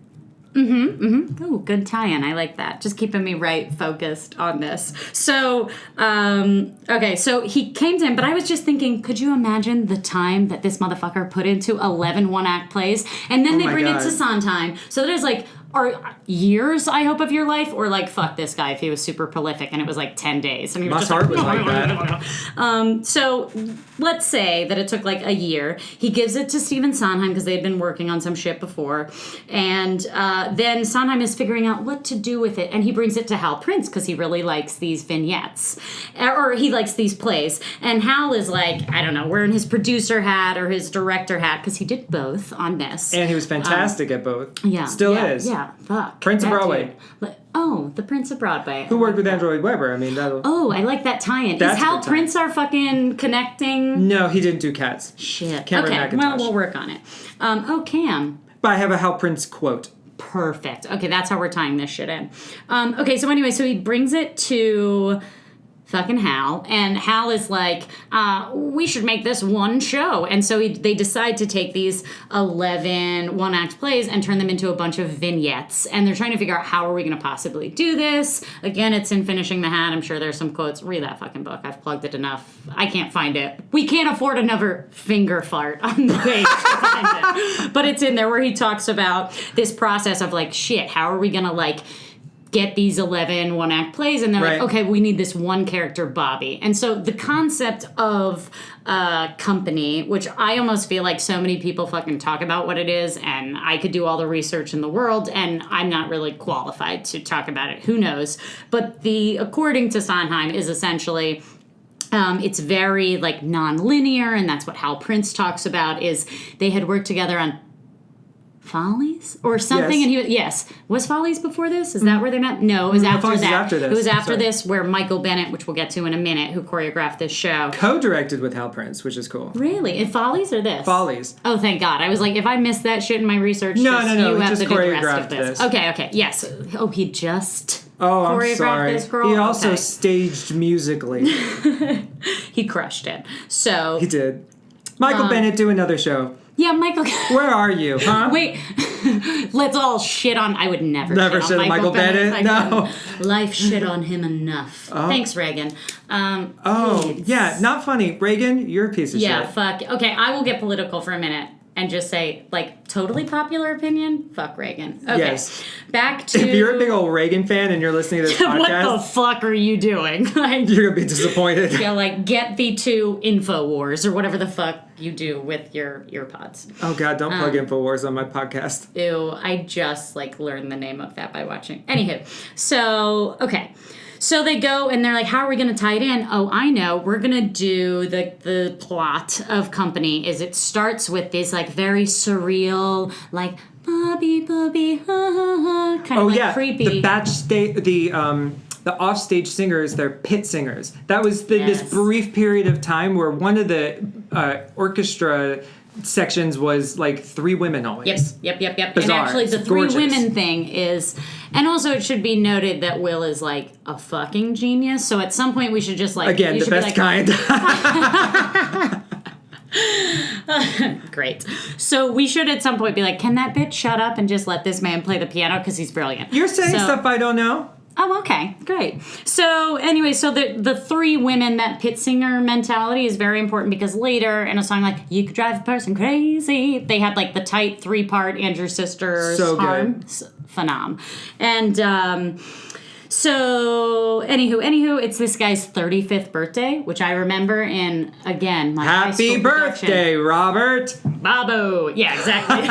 [SPEAKER 2] Oh, good tie-in. I like that. Just keeping me focused on this. So, okay, so he came to him, but I was just thinking, could you imagine the time that this motherfucker put into 11 one-act plays? And then they bring it to Sondheim. So there's like, are years, I hope, of your life, or like, fuck this guy if he was super prolific and it was like 10 days. And he was
[SPEAKER 1] My heart was like that.
[SPEAKER 2] So let's say that it took like a year. He gives it to Stephen Sondheim because they had been working on some shit before. And then Sondheim is figuring out what to do with it. And he brings it to Hal Prince because he really likes these vignettes. Or he likes these plays. And Hal is like, I don't know, wearing his producer hat or his director hat because he did both on this.
[SPEAKER 1] And he was fantastic at both.
[SPEAKER 2] Yeah.
[SPEAKER 1] Still is.
[SPEAKER 2] Yeah, fuck.
[SPEAKER 1] Prince of Broadway.
[SPEAKER 2] Oh, the Prince of Broadway.
[SPEAKER 1] Who worked with Andrew Lloyd Webber. I mean, that'll...
[SPEAKER 2] Oh, I like that tie-in.
[SPEAKER 1] That's
[SPEAKER 2] Is Hal
[SPEAKER 1] a good tie-in.
[SPEAKER 2] Prince our fucking connecting...
[SPEAKER 1] No, he didn't do Cats.
[SPEAKER 2] Shit.
[SPEAKER 1] Cameron
[SPEAKER 2] Okay,
[SPEAKER 1] McIntosh.
[SPEAKER 2] well, we'll work on it. Cam.
[SPEAKER 1] But I have a Hal Prince quote.
[SPEAKER 2] Perfect. Okay, that's how we're tying this shit in. Okay, so anyway, so he brings it to... fucking Hal, and Hal is like, we should make this one show. And so they decide to take these 11 one-act plays and turn them into a bunch of vignettes. And they're trying to figure out how are we going to possibly do this. Again, it's in Finishing the Hat. I'm sure there's some quotes. Read that fucking book. I've plugged it enough. I can't find it. We can't afford another finger fart on the page to find it. But it's in there where he talks about this process of like, shit, how are we going to like get these 11 one-act plays, and they're like, okay, we need this one character, Bobby. And so the concept of Company, which I almost feel like so many people fucking talk about what it is, and I could do all the research in the world, and I'm not really qualified to talk about it. Who knows? But according to Sondheim, is essentially... it's very, like, non-linear, and that's what Hal Prince talks about, is they had worked together on Follies or something,
[SPEAKER 1] yes.
[SPEAKER 2] and was Follies before this? Is that where they met? No, it was after
[SPEAKER 1] Follies
[SPEAKER 2] that.
[SPEAKER 1] Was after this.
[SPEAKER 2] It was after this, where Michael Bennett, which we'll get to in a minute, who choreographed this show,
[SPEAKER 1] co-directed with Hal Prince, which is cool.
[SPEAKER 2] Really, in Follies or this?
[SPEAKER 1] Follies.
[SPEAKER 2] Oh, thank God! I was like, if I missed that shit in my research,
[SPEAKER 1] no,
[SPEAKER 2] you have
[SPEAKER 1] just
[SPEAKER 2] to do the rest
[SPEAKER 1] choreographed
[SPEAKER 2] of this.
[SPEAKER 1] this.
[SPEAKER 2] Okay, yes. Oh, he just.
[SPEAKER 1] Oh, I'm
[SPEAKER 2] choreographed
[SPEAKER 1] sorry.
[SPEAKER 2] This girl?
[SPEAKER 1] He also
[SPEAKER 2] Okay.
[SPEAKER 1] staged musically.
[SPEAKER 2] He crushed it. So
[SPEAKER 1] he did. Michael Bennett, do another show.
[SPEAKER 2] Yeah, Michael.
[SPEAKER 1] Where are you? Huh?
[SPEAKER 2] Wait. Let's all shit on. I would never
[SPEAKER 1] shit on Michael Bennett. No.
[SPEAKER 2] Life shit on him enough.
[SPEAKER 1] Oh.
[SPEAKER 2] Thanks, Reagan.
[SPEAKER 1] Yeah, not funny. Reagan, you're a piece of shit.
[SPEAKER 2] Yeah, fuck. Okay, I will get political for a minute and just say, like, totally popular opinion? Fuck Reagan. Okay.
[SPEAKER 1] Yes.
[SPEAKER 2] Back to...
[SPEAKER 1] If you're a big old Reagan fan and you're listening to this podcast...
[SPEAKER 2] What the fuck are you doing? Like,
[SPEAKER 1] you're going to be disappointed.
[SPEAKER 2] Yeah, like, get thee to InfoWars or whatever the fuck you do with your earpods.
[SPEAKER 1] Oh, God, don't plug InfoWars on my podcast.
[SPEAKER 2] Ew, I just, like, learned the name of that by watching. Anywho, so, okay. So they go and they're like, how are we going to tie it in? Oh, I know. We're going to do the plot of Company is it starts with this, like, very surreal, like, Bobby, ha, ha, ha, kind of like creepy.
[SPEAKER 1] The offstage singers, they're pit singers. That was this brief period of time where one of the orchestra sections was like 3 women always.
[SPEAKER 2] Yep.
[SPEAKER 1] Bizarre.
[SPEAKER 2] And actually the
[SPEAKER 1] It's
[SPEAKER 2] 3
[SPEAKER 1] gorgeous.
[SPEAKER 2] women thing is, and also it should be noted that Will is like a fucking genius. So at some point we should just like,
[SPEAKER 1] again, the best kind.
[SPEAKER 2] Great. So we should at some point be like, can that bitch shut up and just let this man play the piano because he's brilliant.
[SPEAKER 1] You're saying stuff I don't know.
[SPEAKER 2] Oh, okay, great. So anyway, so the three women, that pit singer mentality is very important because later in a song like "You Could Drive a Person Crazy," they had like the tight 3-part Andrew Sisters
[SPEAKER 1] So
[SPEAKER 2] harm.
[SPEAKER 1] good.
[SPEAKER 2] Phenom. And so anywho, it's this guy's 35th birthday, which I remember in, again, my high
[SPEAKER 1] Happy
[SPEAKER 2] school
[SPEAKER 1] birthday, Robert!
[SPEAKER 2] Babo. Yeah, exactly.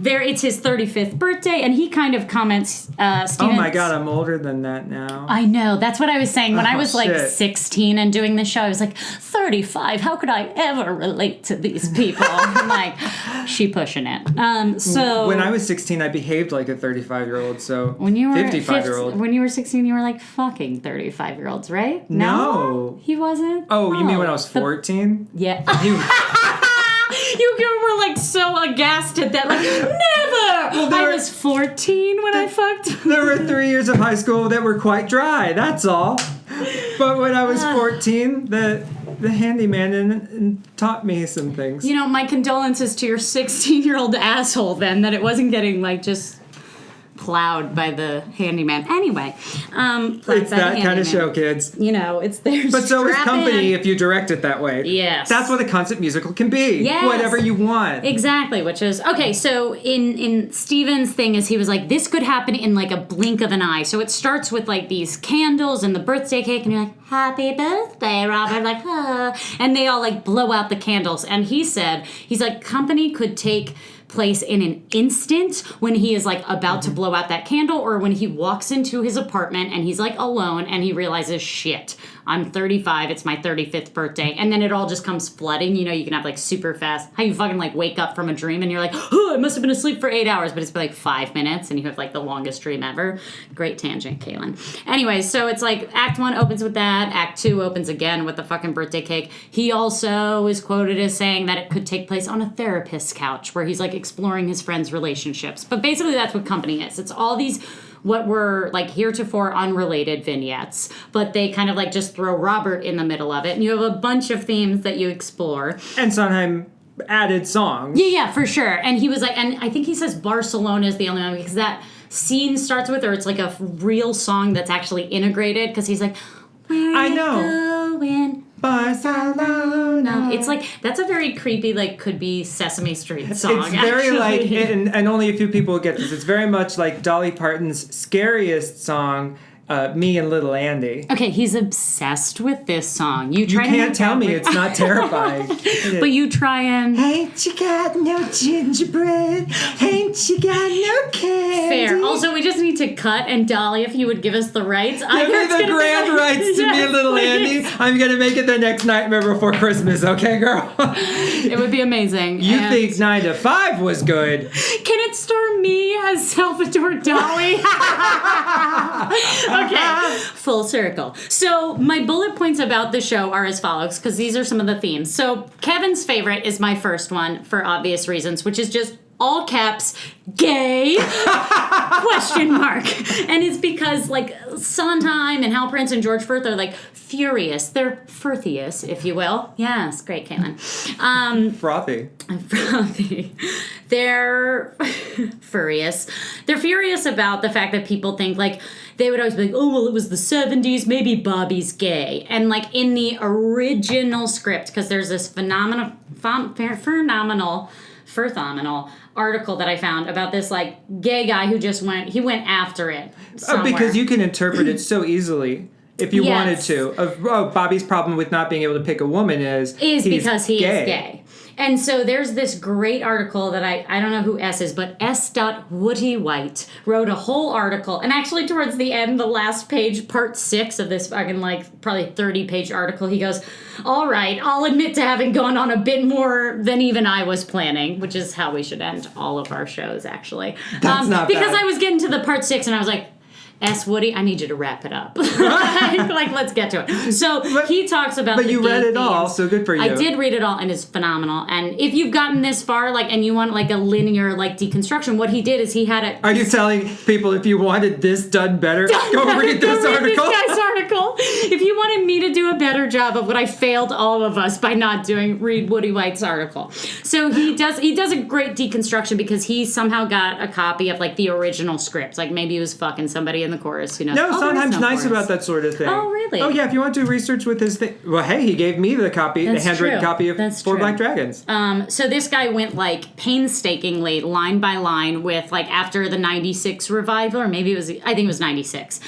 [SPEAKER 2] It's his 35th birthday, and he kind of comments, Stevens,
[SPEAKER 1] Oh my god, I'm older than that now.
[SPEAKER 2] I know. That's what I was saying. When I was like
[SPEAKER 1] shit.
[SPEAKER 2] 16 and doing this show, I was like, 35. How could I ever relate to these people? I'm like, she pushing it. So
[SPEAKER 1] When I was 16, I behaved like a 35-year-old, so
[SPEAKER 2] when you were
[SPEAKER 1] 55-year-old.
[SPEAKER 2] when you were 16, you were like fucking 35-years, right?
[SPEAKER 1] No.
[SPEAKER 2] He wasn't?
[SPEAKER 1] Oh, you mean when I was 14?
[SPEAKER 2] Yeah. You were like so aghast at that. Like, never! I was 14 when I fucked.
[SPEAKER 1] There were 3 years of high school that were quite dry, that's all. But when I was 14, the handyman taught me some things.
[SPEAKER 2] You know, my condolences to your 16-year-old asshole then, that it wasn't getting like just plowed by the handyman. Anyway,
[SPEAKER 1] It's that kind of show, kids.
[SPEAKER 2] You know, it's there.
[SPEAKER 1] But so is Company if you direct it that way.
[SPEAKER 2] Yes.
[SPEAKER 1] That's what a concert musical can be.
[SPEAKER 2] Yes.
[SPEAKER 1] Whatever you want.
[SPEAKER 2] Exactly, which is, okay, so in Steven's thing is he was like, this could happen in like a blink of an eye. So it starts with like these candles and the birthday cake, and you're like, happy birthday, Robert, like, and they all like blow out the candles. And he's like, Company could take place in an instant when he is like about to blow out that candle, or when he walks into his apartment and he's like alone and he realizes, shit, I'm 35, it's my 35th birthday, and then it all just comes flooding. You know, you can have like super fast, how you fucking like wake up from a dream and you're like, oh, I must have been asleep for 8 hours, but it's been like 5 minutes and you have like the longest dream ever. Great tangent, Kaylin. Anyway, so it's like Act 1 opens with that, Act 2 opens again with the fucking birthday cake. He also is quoted as saying that it could take place on a therapist's couch where he's like exploring his friends' relationships. But basically that's what Company is. It's all these what were like heretofore unrelated vignettes, but they kind of like just throw Robert in the middle of it, and you have a bunch of themes that you explore.
[SPEAKER 1] And Sondheim added songs.
[SPEAKER 2] Yeah, for sure. And he was like, and I think he says Barcelona is the only one, because that scene starts with, or it's like a real song that's actually integrated, because he's like, where
[SPEAKER 1] I
[SPEAKER 2] you
[SPEAKER 1] know.
[SPEAKER 2] going?
[SPEAKER 1] Barcelona.
[SPEAKER 2] It's like, that's a very creepy, like, could be Sesame Street song.
[SPEAKER 1] It's very
[SPEAKER 2] actually.
[SPEAKER 1] like, and only a few people get this, it's very much like Dolly Parton's scariest song, Me and Little Andy.
[SPEAKER 2] Okay, he's obsessed with this song. You
[SPEAKER 1] can't tell me it's not terrifying.
[SPEAKER 2] But you try and...
[SPEAKER 1] Ain't you got no gingerbread? Ain't you got no candy?
[SPEAKER 2] Fair. Also, we just need to cut, and Dolly, if you would give us the rights.
[SPEAKER 1] Give me the grand rights to Me and Little Andy. I'm going to make it the next Nightmare Before Christmas, okay, girl?
[SPEAKER 2] It would be amazing.
[SPEAKER 1] You think 9 to 5 was good.
[SPEAKER 2] Can it star me as Salvador Dali? Okay, full circle. So my bullet points about the show are as follows, because these are some of the themes. So Kevin's favorite is my first one, for obvious reasons, which is just all caps, gay, question mark. And it's because, like, Sondheim and Hal Prince and George Furth are, like, furious. They're Furthious, if you will. Yes, great, Caitlin.
[SPEAKER 1] Frothy.
[SPEAKER 2] Frothy. They're furious. They're furious about the fact that people think, like, they would always be like, oh, well, it was the 70s, maybe Bobby's gay. And, like, in the original script, because there's this phenomenal article that I found about this, like, gay guy who just went after it somewhere.
[SPEAKER 1] Because you can interpret it so easily, if you wanted to. Bobby's problem with not being able to pick a woman is because he is gay. And so there's this great article that I don't know who S is, but S. Woody White wrote a whole article. And actually towards the end, the last page, part 6 of this fucking, like, probably 30-page article, he goes, all right, I'll admit to having gone on a bit more than even I was planning, which is how we should end all of our shows, actually. That's not
[SPEAKER 2] because
[SPEAKER 1] bad.
[SPEAKER 2] I was getting to the part 6 and I was like, S. Woody, I need you to wrap it up. like, let's get to it. So he talks about.
[SPEAKER 1] But you read it all, so good for you.
[SPEAKER 2] I did read it all, and it's phenomenal. And if you've gotten this far, like, and you want like a linear like deconstruction, what he did is he had a.
[SPEAKER 1] Are you telling people if you wanted this done better, go read this article?
[SPEAKER 2] This guy's article. If you wanted me to do a better job of what I failed all of us by not doing, read Woody White's article. So he does a great deconstruction because he somehow got a copy of like the original script. Like maybe he was fucking somebody in the chorus. Who knows?
[SPEAKER 1] No, Sondheim's nice about that sort of thing.
[SPEAKER 2] Oh, really?
[SPEAKER 1] Oh, yeah. If you want to do research with his thing, well, hey, he gave me the copy, the handwritten copy of Four Black Dragons.
[SPEAKER 2] So this guy went like painstakingly, line by line, with like after the '96 revival, or maybe I think it was '96.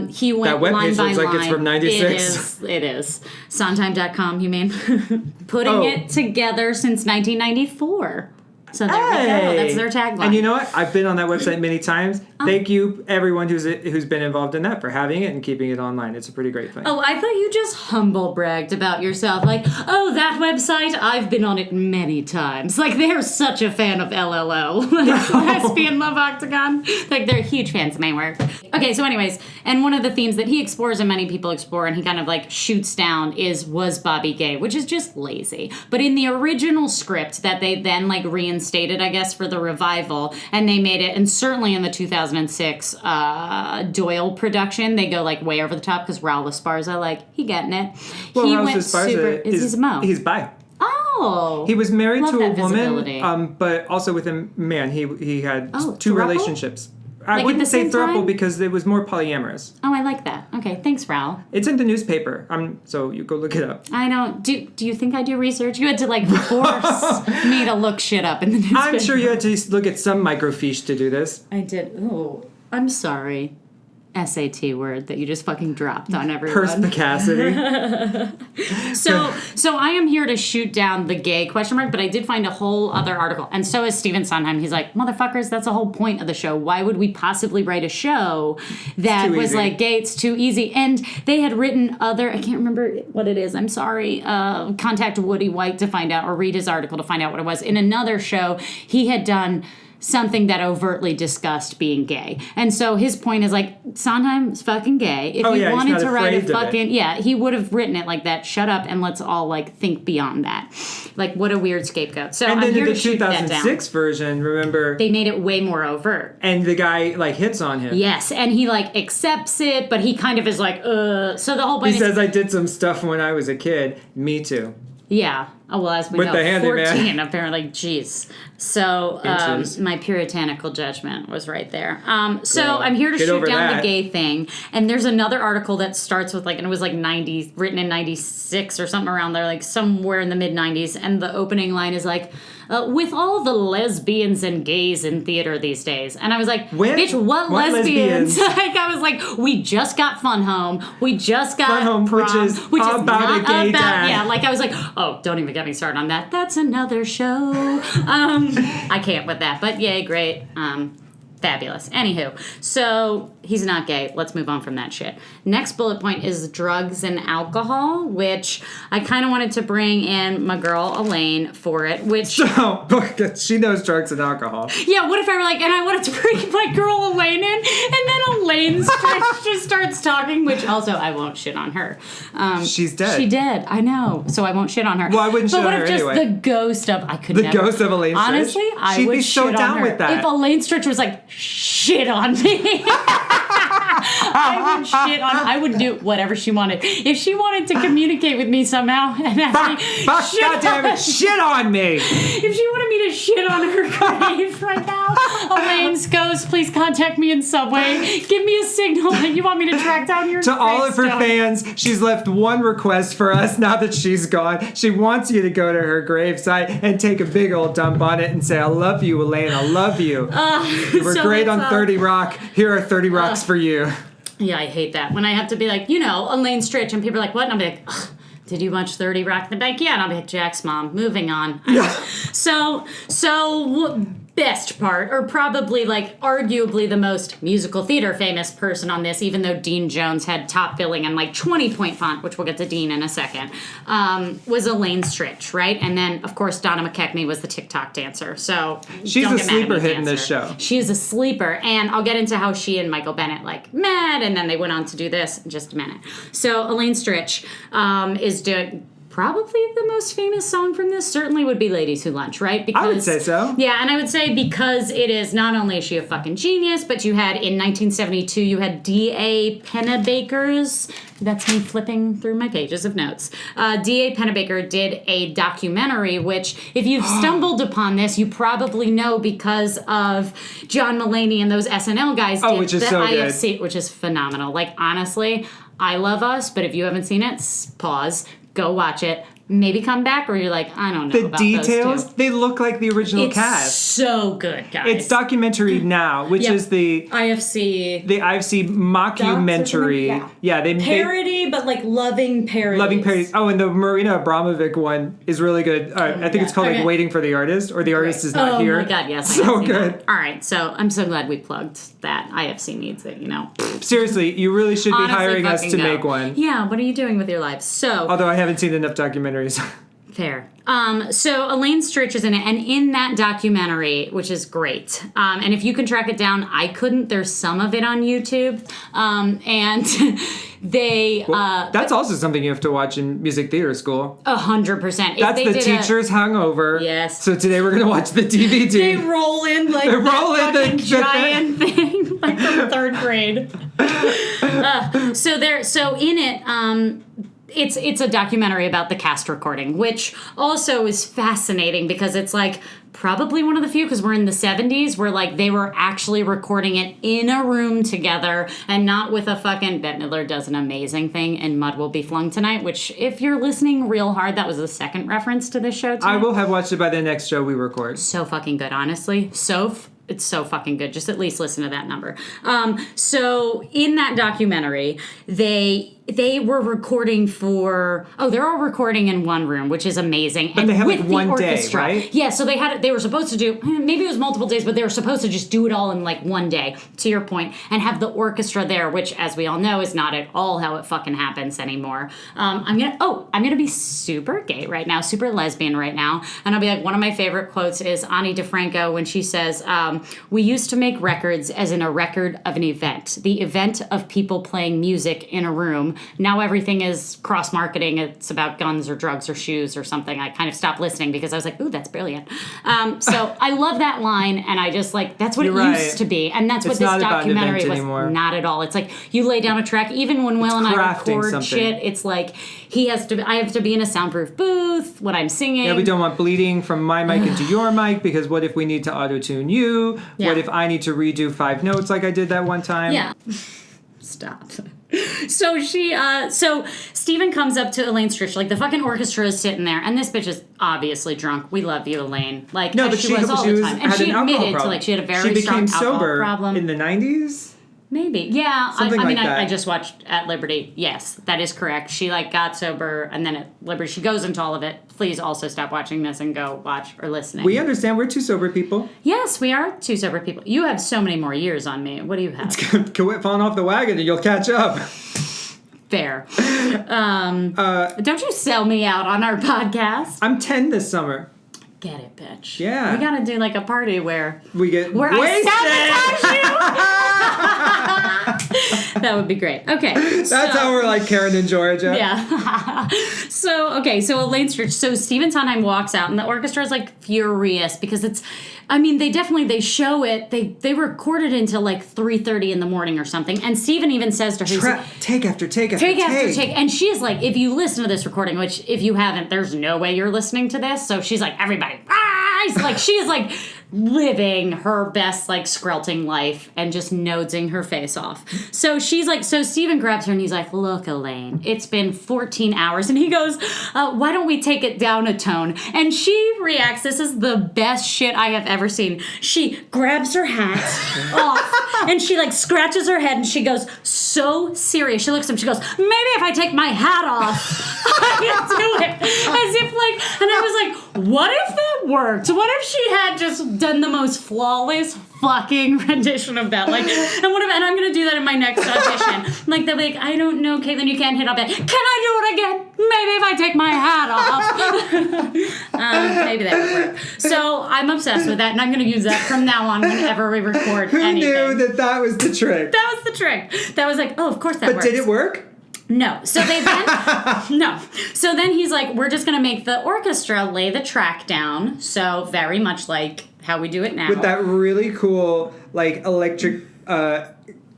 [SPEAKER 2] He went
[SPEAKER 1] that
[SPEAKER 2] line
[SPEAKER 1] webpage
[SPEAKER 2] by
[SPEAKER 1] looks
[SPEAKER 2] line.
[SPEAKER 1] like it's from '96.
[SPEAKER 2] It is. Sondheim.com, you mean? Putting it together since 1994. So there we go. That's their tagline.
[SPEAKER 1] And you know what? I've been on that website many times. Thank you, everyone who's been involved in that, for having it and keeping it online. It's a pretty great thing.
[SPEAKER 2] Oh, I thought you just humble bragged about yourself. Like, oh, that website, I've been on it many times. Like, they're such a fan of LLO. Lesbian Love Octagon. Like, they're huge fans of my work. Okay, so anyways, and one of the themes that he explores and many people explore and he kind of, like, shoots down was Bobby gay, which is just lazy. But in the original script that they then, like, reinstated, I guess, for the revival, and they made it, and certainly in the 2006 Doyle production, they go like way over the top because Raul Esparza, like, he getting it.
[SPEAKER 1] Well, Raul Esparza
[SPEAKER 2] is Mo.
[SPEAKER 1] He's bi.
[SPEAKER 2] Oh,
[SPEAKER 1] he was married to a
[SPEAKER 2] visibility.
[SPEAKER 1] woman, but also with a man. He had two
[SPEAKER 2] throuple?
[SPEAKER 1] relationships.
[SPEAKER 2] Like
[SPEAKER 1] I wouldn't say throuple
[SPEAKER 2] time?
[SPEAKER 1] because it was more polyamorous.
[SPEAKER 2] Oh, I like that. Okay, thanks, Raul.
[SPEAKER 1] It's in the newspaper. So you go look it up.
[SPEAKER 2] I don't. Do you think I do research? You had to like force me to look shit up in the newspaper.
[SPEAKER 1] I'm sure you had to look at some microfiche to do this.
[SPEAKER 2] I did. Oh, I'm sorry. SAT word that you just fucking dropped on everyone.
[SPEAKER 1] Perspicacity.
[SPEAKER 2] So I am here to shoot down the gay question mark, but I did find a whole other article. And so is Stephen Sondheim. He's like, motherfuckers, that's the whole point of the show. Why would we possibly write a show that was like gay? It's too easy. And they had written I can't remember what it is. I'm sorry. Contact Woody White to find out, or read his article to find out what it was. In another show, he had done something that overtly discussed being gay. And so his point is like, Sondheim's fucking gay. If he wanted to write a fucking, he would have written it like that. Shut up and let's all like think beyond that. Like, what a weird scapegoat. So
[SPEAKER 1] and
[SPEAKER 2] I'm
[SPEAKER 1] then
[SPEAKER 2] here
[SPEAKER 1] in the
[SPEAKER 2] to shoot that down.
[SPEAKER 1] 2006 version, remember?
[SPEAKER 2] They made it way more overt.
[SPEAKER 1] And the guy like hits on him.
[SPEAKER 2] Yes, and he like accepts it, but he kind of is like, So the whole point
[SPEAKER 1] he says, I did some stuff when I was a kid. Me too.
[SPEAKER 2] Yeah. Oh, well, as we
[SPEAKER 1] with
[SPEAKER 2] know,
[SPEAKER 1] the handyman.
[SPEAKER 2] 14, apparently. Jeez. So my puritanical judgment was right there. So I'm here to shoot down the gay thing. And there's another article that starts with, like, and it was like 90, written in 96 or something around there, like somewhere in the mid-90s. And the opening line is like, with all the lesbians and gays in theater these days. And I was like, bitch, what lesbians? Like, I was like, we just got Fun Home. We just got
[SPEAKER 1] Fun Home,
[SPEAKER 2] Prom,
[SPEAKER 1] which is about a gay dad.
[SPEAKER 2] Yeah, like I was like, oh, don't even get me started on that. That's another show. I can't with that. But yay, great. Fabulous. Anywho, so he's not gay. Let's move on from that shit. Next bullet point is drugs and alcohol, which I kind of wanted to bring in my girl Elaine for it, which...
[SPEAKER 1] Oh, she knows drugs and alcohol.
[SPEAKER 2] Yeah, what if I were like, and I wanted to bring my girl Elaine in, and then Elaine Stritch just starts talking, which also I won't shit on her.
[SPEAKER 1] She's dead.
[SPEAKER 2] She did, I know, so I won't shit on her.
[SPEAKER 1] Well, I wouldn't shit on her anyway. But what if just
[SPEAKER 2] the ghost of... I could
[SPEAKER 1] the
[SPEAKER 2] never...
[SPEAKER 1] ghost of Elaine Stritch?
[SPEAKER 2] Honestly, I would shit on her. She'd be so down with that. If Elaine Stritch was like, shit on me. I would shit on. I would do whatever she wanted. If she wanted to communicate with me somehow and have me
[SPEAKER 1] goddamn it, shit on me.
[SPEAKER 2] If she wanted me to shit on her grave right now, Elaine's ghost, please contact me in Subway. Give me a signal that you want me to track down your
[SPEAKER 1] To all of her fans, she's left one request for us now that she's gone. She wants you to go to her gravesite and take a big old dump on it and say, I love you, Elaine, I love you. You were great on 30 Rock. Here are 30 Rocks for you.
[SPEAKER 2] Yeah, I hate that. When I have to be like, Elaine Stritch, and people are like, what? And I'll be like, ugh. Did you watch 30 Rock? And they're like, yeah. And I'll be like, Jack's mom. Moving on.
[SPEAKER 1] Yeah.
[SPEAKER 2] So best part, or probably like arguably the most musical theater famous person on this, even though Dean Jones had top billing and like 20-point font, which we'll get to Dean in a second, was Elaine Stritch, right? And then, of course, Donna McKechnie was the TikTok dancer. So
[SPEAKER 1] she's a sleeper hit in this show.
[SPEAKER 2] She is a sleeper. And I'll get into how she and Michael Bennett like met, and then they went on to do this in just a minute. So Elaine Stritch is probably the most famous song from this certainly would be Ladies Who Lunch, right?
[SPEAKER 1] I would say so.
[SPEAKER 2] Yeah, and I would say because it is not only is she a fucking genius, but you had in 1972, you had D.A. Pennebaker's, that's me flipping through my pages of notes. D.A. Pennebaker did a documentary, which if you've stumbled upon this, you probably know because of John Mulaney and those SNL guys did
[SPEAKER 1] which is
[SPEAKER 2] the
[SPEAKER 1] so
[SPEAKER 2] IFC, which is phenomenal. Like, honestly, I love Us, but if you haven't seen it, pause. Go watch it. Maybe come back, or you're like, I don't know.
[SPEAKER 1] The
[SPEAKER 2] about
[SPEAKER 1] details,
[SPEAKER 2] those two.
[SPEAKER 1] they look like the original
[SPEAKER 2] It's
[SPEAKER 1] cast.
[SPEAKER 2] so good, guys.
[SPEAKER 1] It's documentary now, which is the
[SPEAKER 2] IFC.
[SPEAKER 1] The IFC mockumentary. Yeah, they
[SPEAKER 2] parody, but like loving parodies.
[SPEAKER 1] Loving parodies. Oh, and the Marina Abramovic one is really good. I think it's called like Waiting for the Artist, or The Artist is Not Here.
[SPEAKER 2] Oh my god, yes.
[SPEAKER 1] So good.
[SPEAKER 2] That. All right, so I'm so glad we plugged that. IFC needs it,
[SPEAKER 1] Seriously, you really should be hiring us to make one.
[SPEAKER 2] Yeah, what are you doing with your lives? So,
[SPEAKER 1] although I haven't seen enough documentaries.
[SPEAKER 2] Fair. So Elaine Stritch is in it, and in that documentary, which is great, and if you can track it down, I couldn't. There's some of it on YouTube, and they.
[SPEAKER 1] That's also something you have to watch in music theater school.
[SPEAKER 2] 100%.
[SPEAKER 1] That's the teacher's hungover.
[SPEAKER 2] Yes.
[SPEAKER 1] So today we're gonna watch the DVD.
[SPEAKER 2] They roll in like the giant thing, like from third grade. So in it. It's a documentary about the cast recording, which also is fascinating because it's like probably one of the few, because we're in the 70s, where like they were actually recording it in a room together and not with a fucking Bette Midler does an amazing thing in Mud Will Be Flung Tonight, which if you're listening real hard, that was the second reference to this show tonight.
[SPEAKER 1] I will have watched it by the next show we record.
[SPEAKER 2] So fucking good, honestly. It's so fucking good. Just at least listen to that number. So in that documentary, they were recording they're all recording in one room, which is amazing.
[SPEAKER 1] But
[SPEAKER 2] and
[SPEAKER 1] they have
[SPEAKER 2] with
[SPEAKER 1] like one day, right?
[SPEAKER 2] Yeah, so they were supposed to do, maybe it was multiple days, but they were supposed to just do it all in like one day, to your point, and have the orchestra there, which as we all know is not at all how it fucking happens anymore. I'm gonna be super gay right now, super lesbian right now, and I'll be like, one of my favorite quotes is Ani DeFranco when she says, we used to make records as in a record of an event, the event of people playing music in a room. Now everything is cross-marketing. It's about guns or drugs or shoes or something. I kind of stopped listening because I was like, ooh, that's brilliant. So I love that line, and I just like, that's what used to be. And that's what this documentary was. Anymore. Not at all. It's like, you lay down a track, even when Will and I record shit, it's like, I have to be in a soundproof booth when I'm singing.
[SPEAKER 1] Yeah, we don't want bleeding from my mic into your mic, because what if we need to auto-tune you? Yeah. What if I need to redo 5 notes like I did that one time?
[SPEAKER 2] Yeah. Stop. So so Steven comes up to Elaine Stritch, like the fucking orchestra is sitting there, and this bitch is obviously drunk. We love you, Elaine. Like, no, but she was all the time. And she admitted to like she had a very strong alcohol problem.
[SPEAKER 1] In the 90s?
[SPEAKER 2] Maybe. Yeah. I mean,
[SPEAKER 1] that.
[SPEAKER 2] I just watched At Liberty. Yes, that is correct. She like got sober, and then at Liberty she goes into all of it. Please also stop watching this and go watch or listening.
[SPEAKER 1] We understand we're 2 sober people.
[SPEAKER 2] Yes, we are 2 sober people. You have so many more years on me. What do you have?
[SPEAKER 1] Quit falling off the wagon and you'll catch up.
[SPEAKER 2] Fair. Don't you sell me out on our podcast.
[SPEAKER 1] I'm 10 this summer.
[SPEAKER 2] Get it, bitch.
[SPEAKER 1] Yeah.
[SPEAKER 2] We gotta do like a party where
[SPEAKER 1] we get
[SPEAKER 2] where
[SPEAKER 1] wasted.
[SPEAKER 2] I sabotage you. That would be great. Okay.
[SPEAKER 1] That's how we're like Karen and Georgia.
[SPEAKER 2] Yeah. So Elaine Stritch. So Stephen Sondheim walks out, and the orchestra is like furious because they show it. They record it until like 3:30 in the morning or something. And Stephen even says to her,
[SPEAKER 1] take after take after take.
[SPEAKER 2] And she is like, if you listen to this recording, which if you haven't, there's no way you're listening to this. So she's like, everybody, like she's like living her best like skrelting life and just nosing her face off. So she's like, so Stephen grabs her and he's like, look, Elaine, it's been 14 hours. And he goes, why don't we take it down a tone? And she reacts, this is the best shit I have ever seen. She grabs her hat off and she like scratches her head and she goes, so serious. She looks at him, she goes, maybe if I take my hat off, I can do it. As if like, and I was like, what if that worked? What if she had just done the most flawless fucking rendition of that? Like, and I'm gonna do that in my next audition. Like, they'll be like, I don't know, Caitlin, you can't hit all that. Can I do it again? Maybe if I take my hat off. Maybe that would work. So I'm obsessed with that, and I'm gonna use that from now on whenever we record anything.
[SPEAKER 1] Who knew that was the trick?
[SPEAKER 2] That was the trick. That was like, oh, of course that works.
[SPEAKER 1] But did it work?
[SPEAKER 2] No. So they then no. So then he's like, we're just gonna make the orchestra lay the track down. So very much like how we do it now.
[SPEAKER 1] With that really cool, like, electric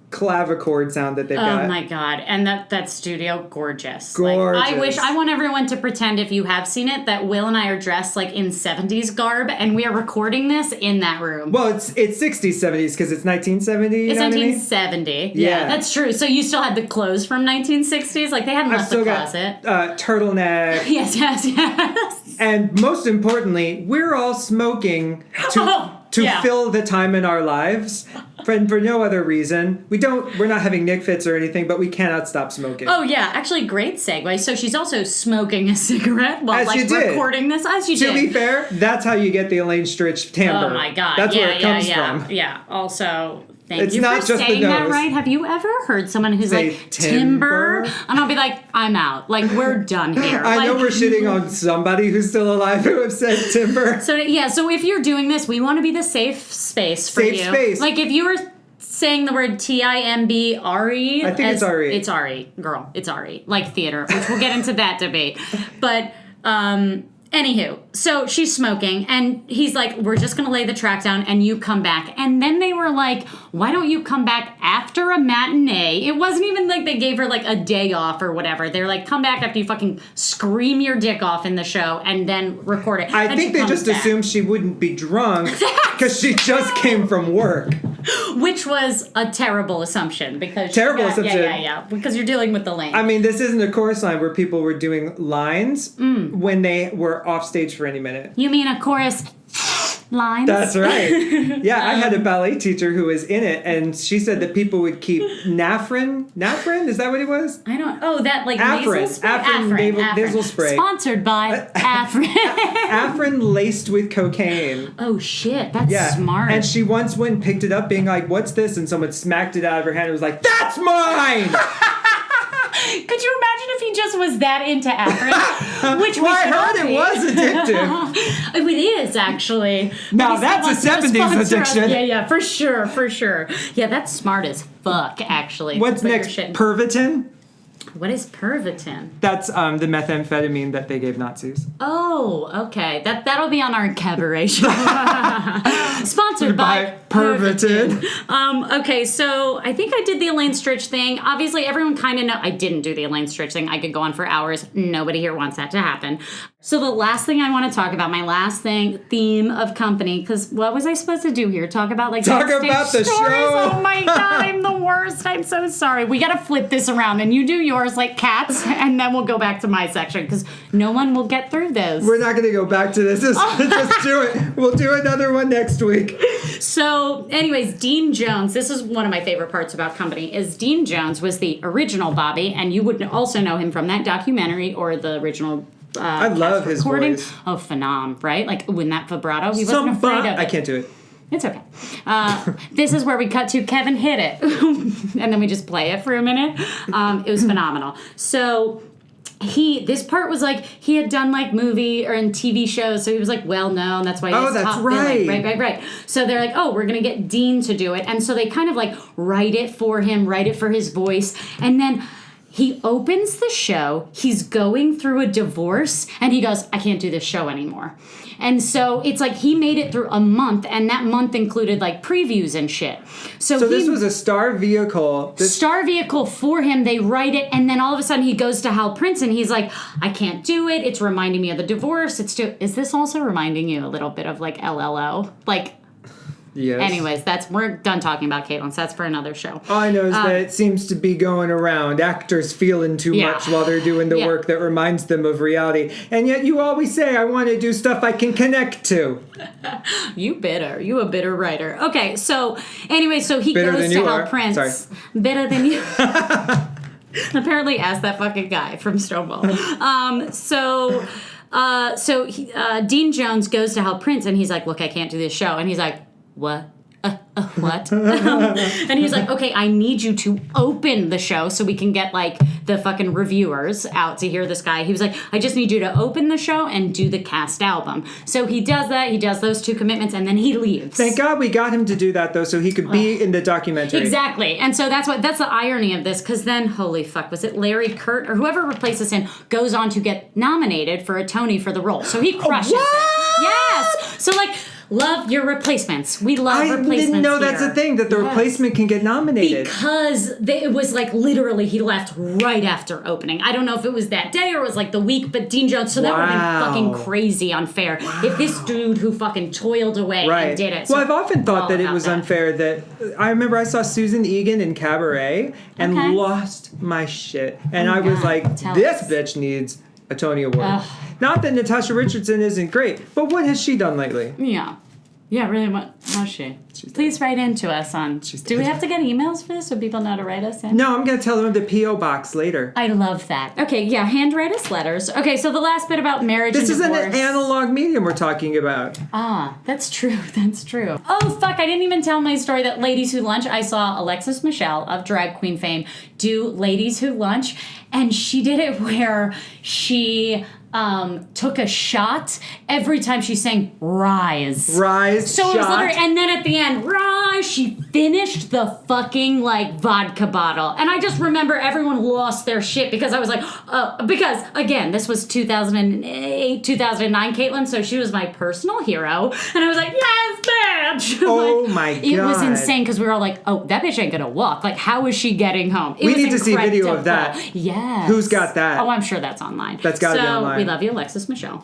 [SPEAKER 1] clavichord sound that they've got.
[SPEAKER 2] Oh my god. And that studio, gorgeous.
[SPEAKER 1] Gorgeous.
[SPEAKER 2] Like, I want everyone to pretend, if you have seen it, that Will and I are dressed like in 70s garb and we are recording this in that room.
[SPEAKER 1] Well, it's 60s, 70s because it's 1970.
[SPEAKER 2] It's
[SPEAKER 1] know
[SPEAKER 2] 1970.
[SPEAKER 1] What I mean?
[SPEAKER 2] Yeah, that's true. So you still had the clothes from 1960s? Like, they hadn't left the closet.
[SPEAKER 1] Turtleneck.
[SPEAKER 2] Yes.
[SPEAKER 1] And most importantly, we're all smoking to fill the time in our lives for no other reason. We're not having Nick fits or anything, but we cannot stop smoking.
[SPEAKER 2] Oh yeah, actually great segue. So she's also smoking a cigarette while recording this, as you did.
[SPEAKER 1] To be fair, that's how you get the Elaine Stritch timbre.
[SPEAKER 2] Oh my god.
[SPEAKER 1] That's where it comes from.
[SPEAKER 2] Yeah. Also, thank
[SPEAKER 1] it's
[SPEAKER 2] you
[SPEAKER 1] not
[SPEAKER 2] for
[SPEAKER 1] just
[SPEAKER 2] saying
[SPEAKER 1] the
[SPEAKER 2] that
[SPEAKER 1] nose.
[SPEAKER 2] right. Have you ever heard someone who's
[SPEAKER 1] Say
[SPEAKER 2] like timber? And I'll be like, I'm out. Like, we're done here.
[SPEAKER 1] I know we're shitting on somebody who's still alive who have said timber.
[SPEAKER 2] So if you're doing this, we want to be the safe space for you.
[SPEAKER 1] Safe space.
[SPEAKER 2] Like, if you were saying the word T-I-M-B-R-E.
[SPEAKER 1] I think it's R-E.
[SPEAKER 2] It's R-E, girl. It's R-E. Like theater, which we'll get into that debate. But, anywho, so she's smoking, and he's like, we're just going to lay the track down, and you come back. And then they were like, why don't you come back after a matinee? It wasn't even like they gave her, like, a day off or whatever. They're like, come back after you fucking scream your dick off in the show, and then record it.
[SPEAKER 1] I think they just assumed she wouldn't be drunk because she just came from work.
[SPEAKER 2] Which was a terrible assumption because
[SPEAKER 1] assumption.
[SPEAKER 2] Yeah. Because you're dealing with the lane.
[SPEAKER 1] I mean, this isn't a chorus line where people were doing lines when they were off stage for any minute.
[SPEAKER 2] You mean a chorus lines?
[SPEAKER 1] That's right. Yeah, I had a ballet teacher who was in it, and she said that people would keep Nafrin. Nafrin? Is that what it was?
[SPEAKER 2] I don't. Oh, that like
[SPEAKER 1] Afrin.
[SPEAKER 2] nasal spray.
[SPEAKER 1] Afrin nasal spray.
[SPEAKER 2] Sponsored by Afrin.
[SPEAKER 1] Afrin laced with cocaine.
[SPEAKER 2] Oh shit, that's smart.
[SPEAKER 1] And she once went and picked it up, being like, "What's this?" And someone smacked it out of her hand and was like, "That's mine."
[SPEAKER 2] Could you imagine if he just was that into Afrin? Which
[SPEAKER 1] I heard it was addictive.
[SPEAKER 2] It is, actually.
[SPEAKER 1] Now that's a 70s addiction.
[SPEAKER 2] Yeah, for sure. Yeah, that's smart as fuck, actually.
[SPEAKER 1] What's next? Pervitin?
[SPEAKER 2] What is Pervitin?
[SPEAKER 1] That's the methamphetamine that they gave Nazis.
[SPEAKER 2] Oh, okay. That'll be on our cabaret show. Sponsored by
[SPEAKER 1] Pervitin.
[SPEAKER 2] Okay, so I think I did the Elaine Stritch thing. Obviously, everyone kind of know I didn't do the Elaine Stritch thing. I could go on for hours. Nobody here wants that to happen. So the last thing I want to talk about, my last theme of company, because what was I supposed to do here? Talk about
[SPEAKER 1] about the
[SPEAKER 2] stories?
[SPEAKER 1] show.
[SPEAKER 2] Oh my god, I'm the worst. I'm so sorry. We got to flip this around, and you do yours like cats, and then we'll go back to my section because no one will get through this.
[SPEAKER 1] We're not going to go back to this. Just do it. We'll do another one next week.
[SPEAKER 2] So, anyways, Dean Jones. This is one of my favorite parts about Company. Is Dean Jones was the original Bobby, and you would also know him from that documentary or the original.
[SPEAKER 1] I love his voice.
[SPEAKER 2] Oh, phenom, right? Like when that vibrato, he wasn't afraid of it.
[SPEAKER 1] I can't do it.
[SPEAKER 2] It's okay. This is where we cut to Kevin hit it, and then we just play it for a minute. It was phenomenal. So this part was like he had done like movie or in TV shows, so he was like well known. That's why he was top billing. Right. So they're like, oh, we're gonna get Dean to do it, and so they kind of like write it for him, write it for his voice, and then. He opens the show, he's going through a divorce, and he goes, I can't do this show anymore. And so it's like he made it through a month, and that month included like previews and shit. So
[SPEAKER 1] this was a star vehicle.
[SPEAKER 2] Star vehicle for him, they write it, and then all of a sudden he goes to Hal Prince, and he's like, I can't do it, it's reminding me of the divorce. Is this also reminding you a little bit of like LLO? Like...
[SPEAKER 1] Yes.
[SPEAKER 2] Anyways, we're done talking about Caitlin, so that's for another show.
[SPEAKER 1] All I know is that it seems to be going around. Actors feeling too much while they're doing the work that reminds them of reality. And yet you always say, I want to do stuff I can connect to.
[SPEAKER 2] You bitter. You a bitter writer. Okay, so anyway, so he goes to Hal Prince.
[SPEAKER 1] Sorry.
[SPEAKER 2] Bitter than you. Apparently asked that fucking guy from Stonewall. Dean Jones goes to Hal Prince, and he's like, look, I can't do this show. And he's like, what? What? And he's like, okay, I need you to open the show so we can get like the fucking reviewers out to hear this guy. He was like, I just need you to open the show and do the cast album. So he does that. He does those 2 commitments, and then he leaves.
[SPEAKER 1] Thank God we got him to do that, though, so he could be in the documentary.
[SPEAKER 2] Exactly. And so that's the irony of this, because then, holy fuck, was it Larry Kurt or whoever replaces him goes on to get nominated for a Tony for the role. So he crushes it. Yes. So, like, love your replacements. We love replacements. I didn't know
[SPEAKER 1] that's a thing, that the replacement can get nominated.
[SPEAKER 2] Because it was like literally he left right after opening. I don't know if it was that day or it was like the week, but Dean Jones, so that would have been fucking crazy unfair. If this dude who fucking toiled away and did it. So
[SPEAKER 1] I've often thought that it was unfair that I remember I saw Susan Egan in Cabaret and lost my shit. And I was like, this bitch needs a Tony Award. Not that Natasha Richardson isn't great, but what has she done lately?
[SPEAKER 2] Yeah, really, what was she? Please write into us on... Do we have to get emails for this so people know to write us in?
[SPEAKER 1] No, I'm going to tell them the P.O. box later.
[SPEAKER 2] I love that. Okay, yeah, handwrite us letters. Okay, so the last bit about marriage and divorce.
[SPEAKER 1] This is an analog medium we're talking about.
[SPEAKER 2] That's true. That's true. Oh, fuck, I didn't even tell my story that Ladies Who Lunch, I saw Alexis Michelle of drag queen fame do Ladies Who Lunch, and she did it where she... took a shot every time she sang Rise.
[SPEAKER 1] Rise,
[SPEAKER 2] so
[SPEAKER 1] shot.
[SPEAKER 2] It was literally, and then at the end, Rise, she finished the fucking, like, vodka bottle. And I just remember everyone lost their shit because I was like, because, again, this was 2008, 2009, Caitlin, so she was my personal hero. And I was like, yes, bitch!
[SPEAKER 1] Oh, my God.
[SPEAKER 2] It was insane because we were all like, oh, that bitch ain't gonna walk. Like, how is she getting home?
[SPEAKER 1] We need to see video of that.
[SPEAKER 2] Yes.
[SPEAKER 1] Who's got that?
[SPEAKER 2] Oh, I'm sure that's online.
[SPEAKER 1] That's gotta be online.
[SPEAKER 2] We love you, Alexis Michelle.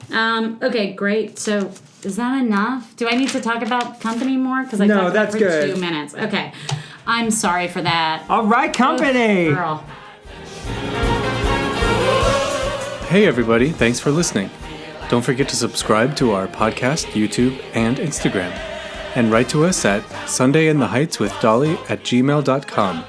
[SPEAKER 2] Okay, great. So, is that enough? Do I need to talk about Company more? Because I talked about it for 2 minutes. Okay. I'm sorry for that.
[SPEAKER 1] All right, Company.
[SPEAKER 2] Oh, girl.
[SPEAKER 3] Hey, everybody. Thanks for listening. Don't forget to subscribe to our podcast, YouTube, and Instagram. And write to us at sundayintheheightswithdolly@gmail.com.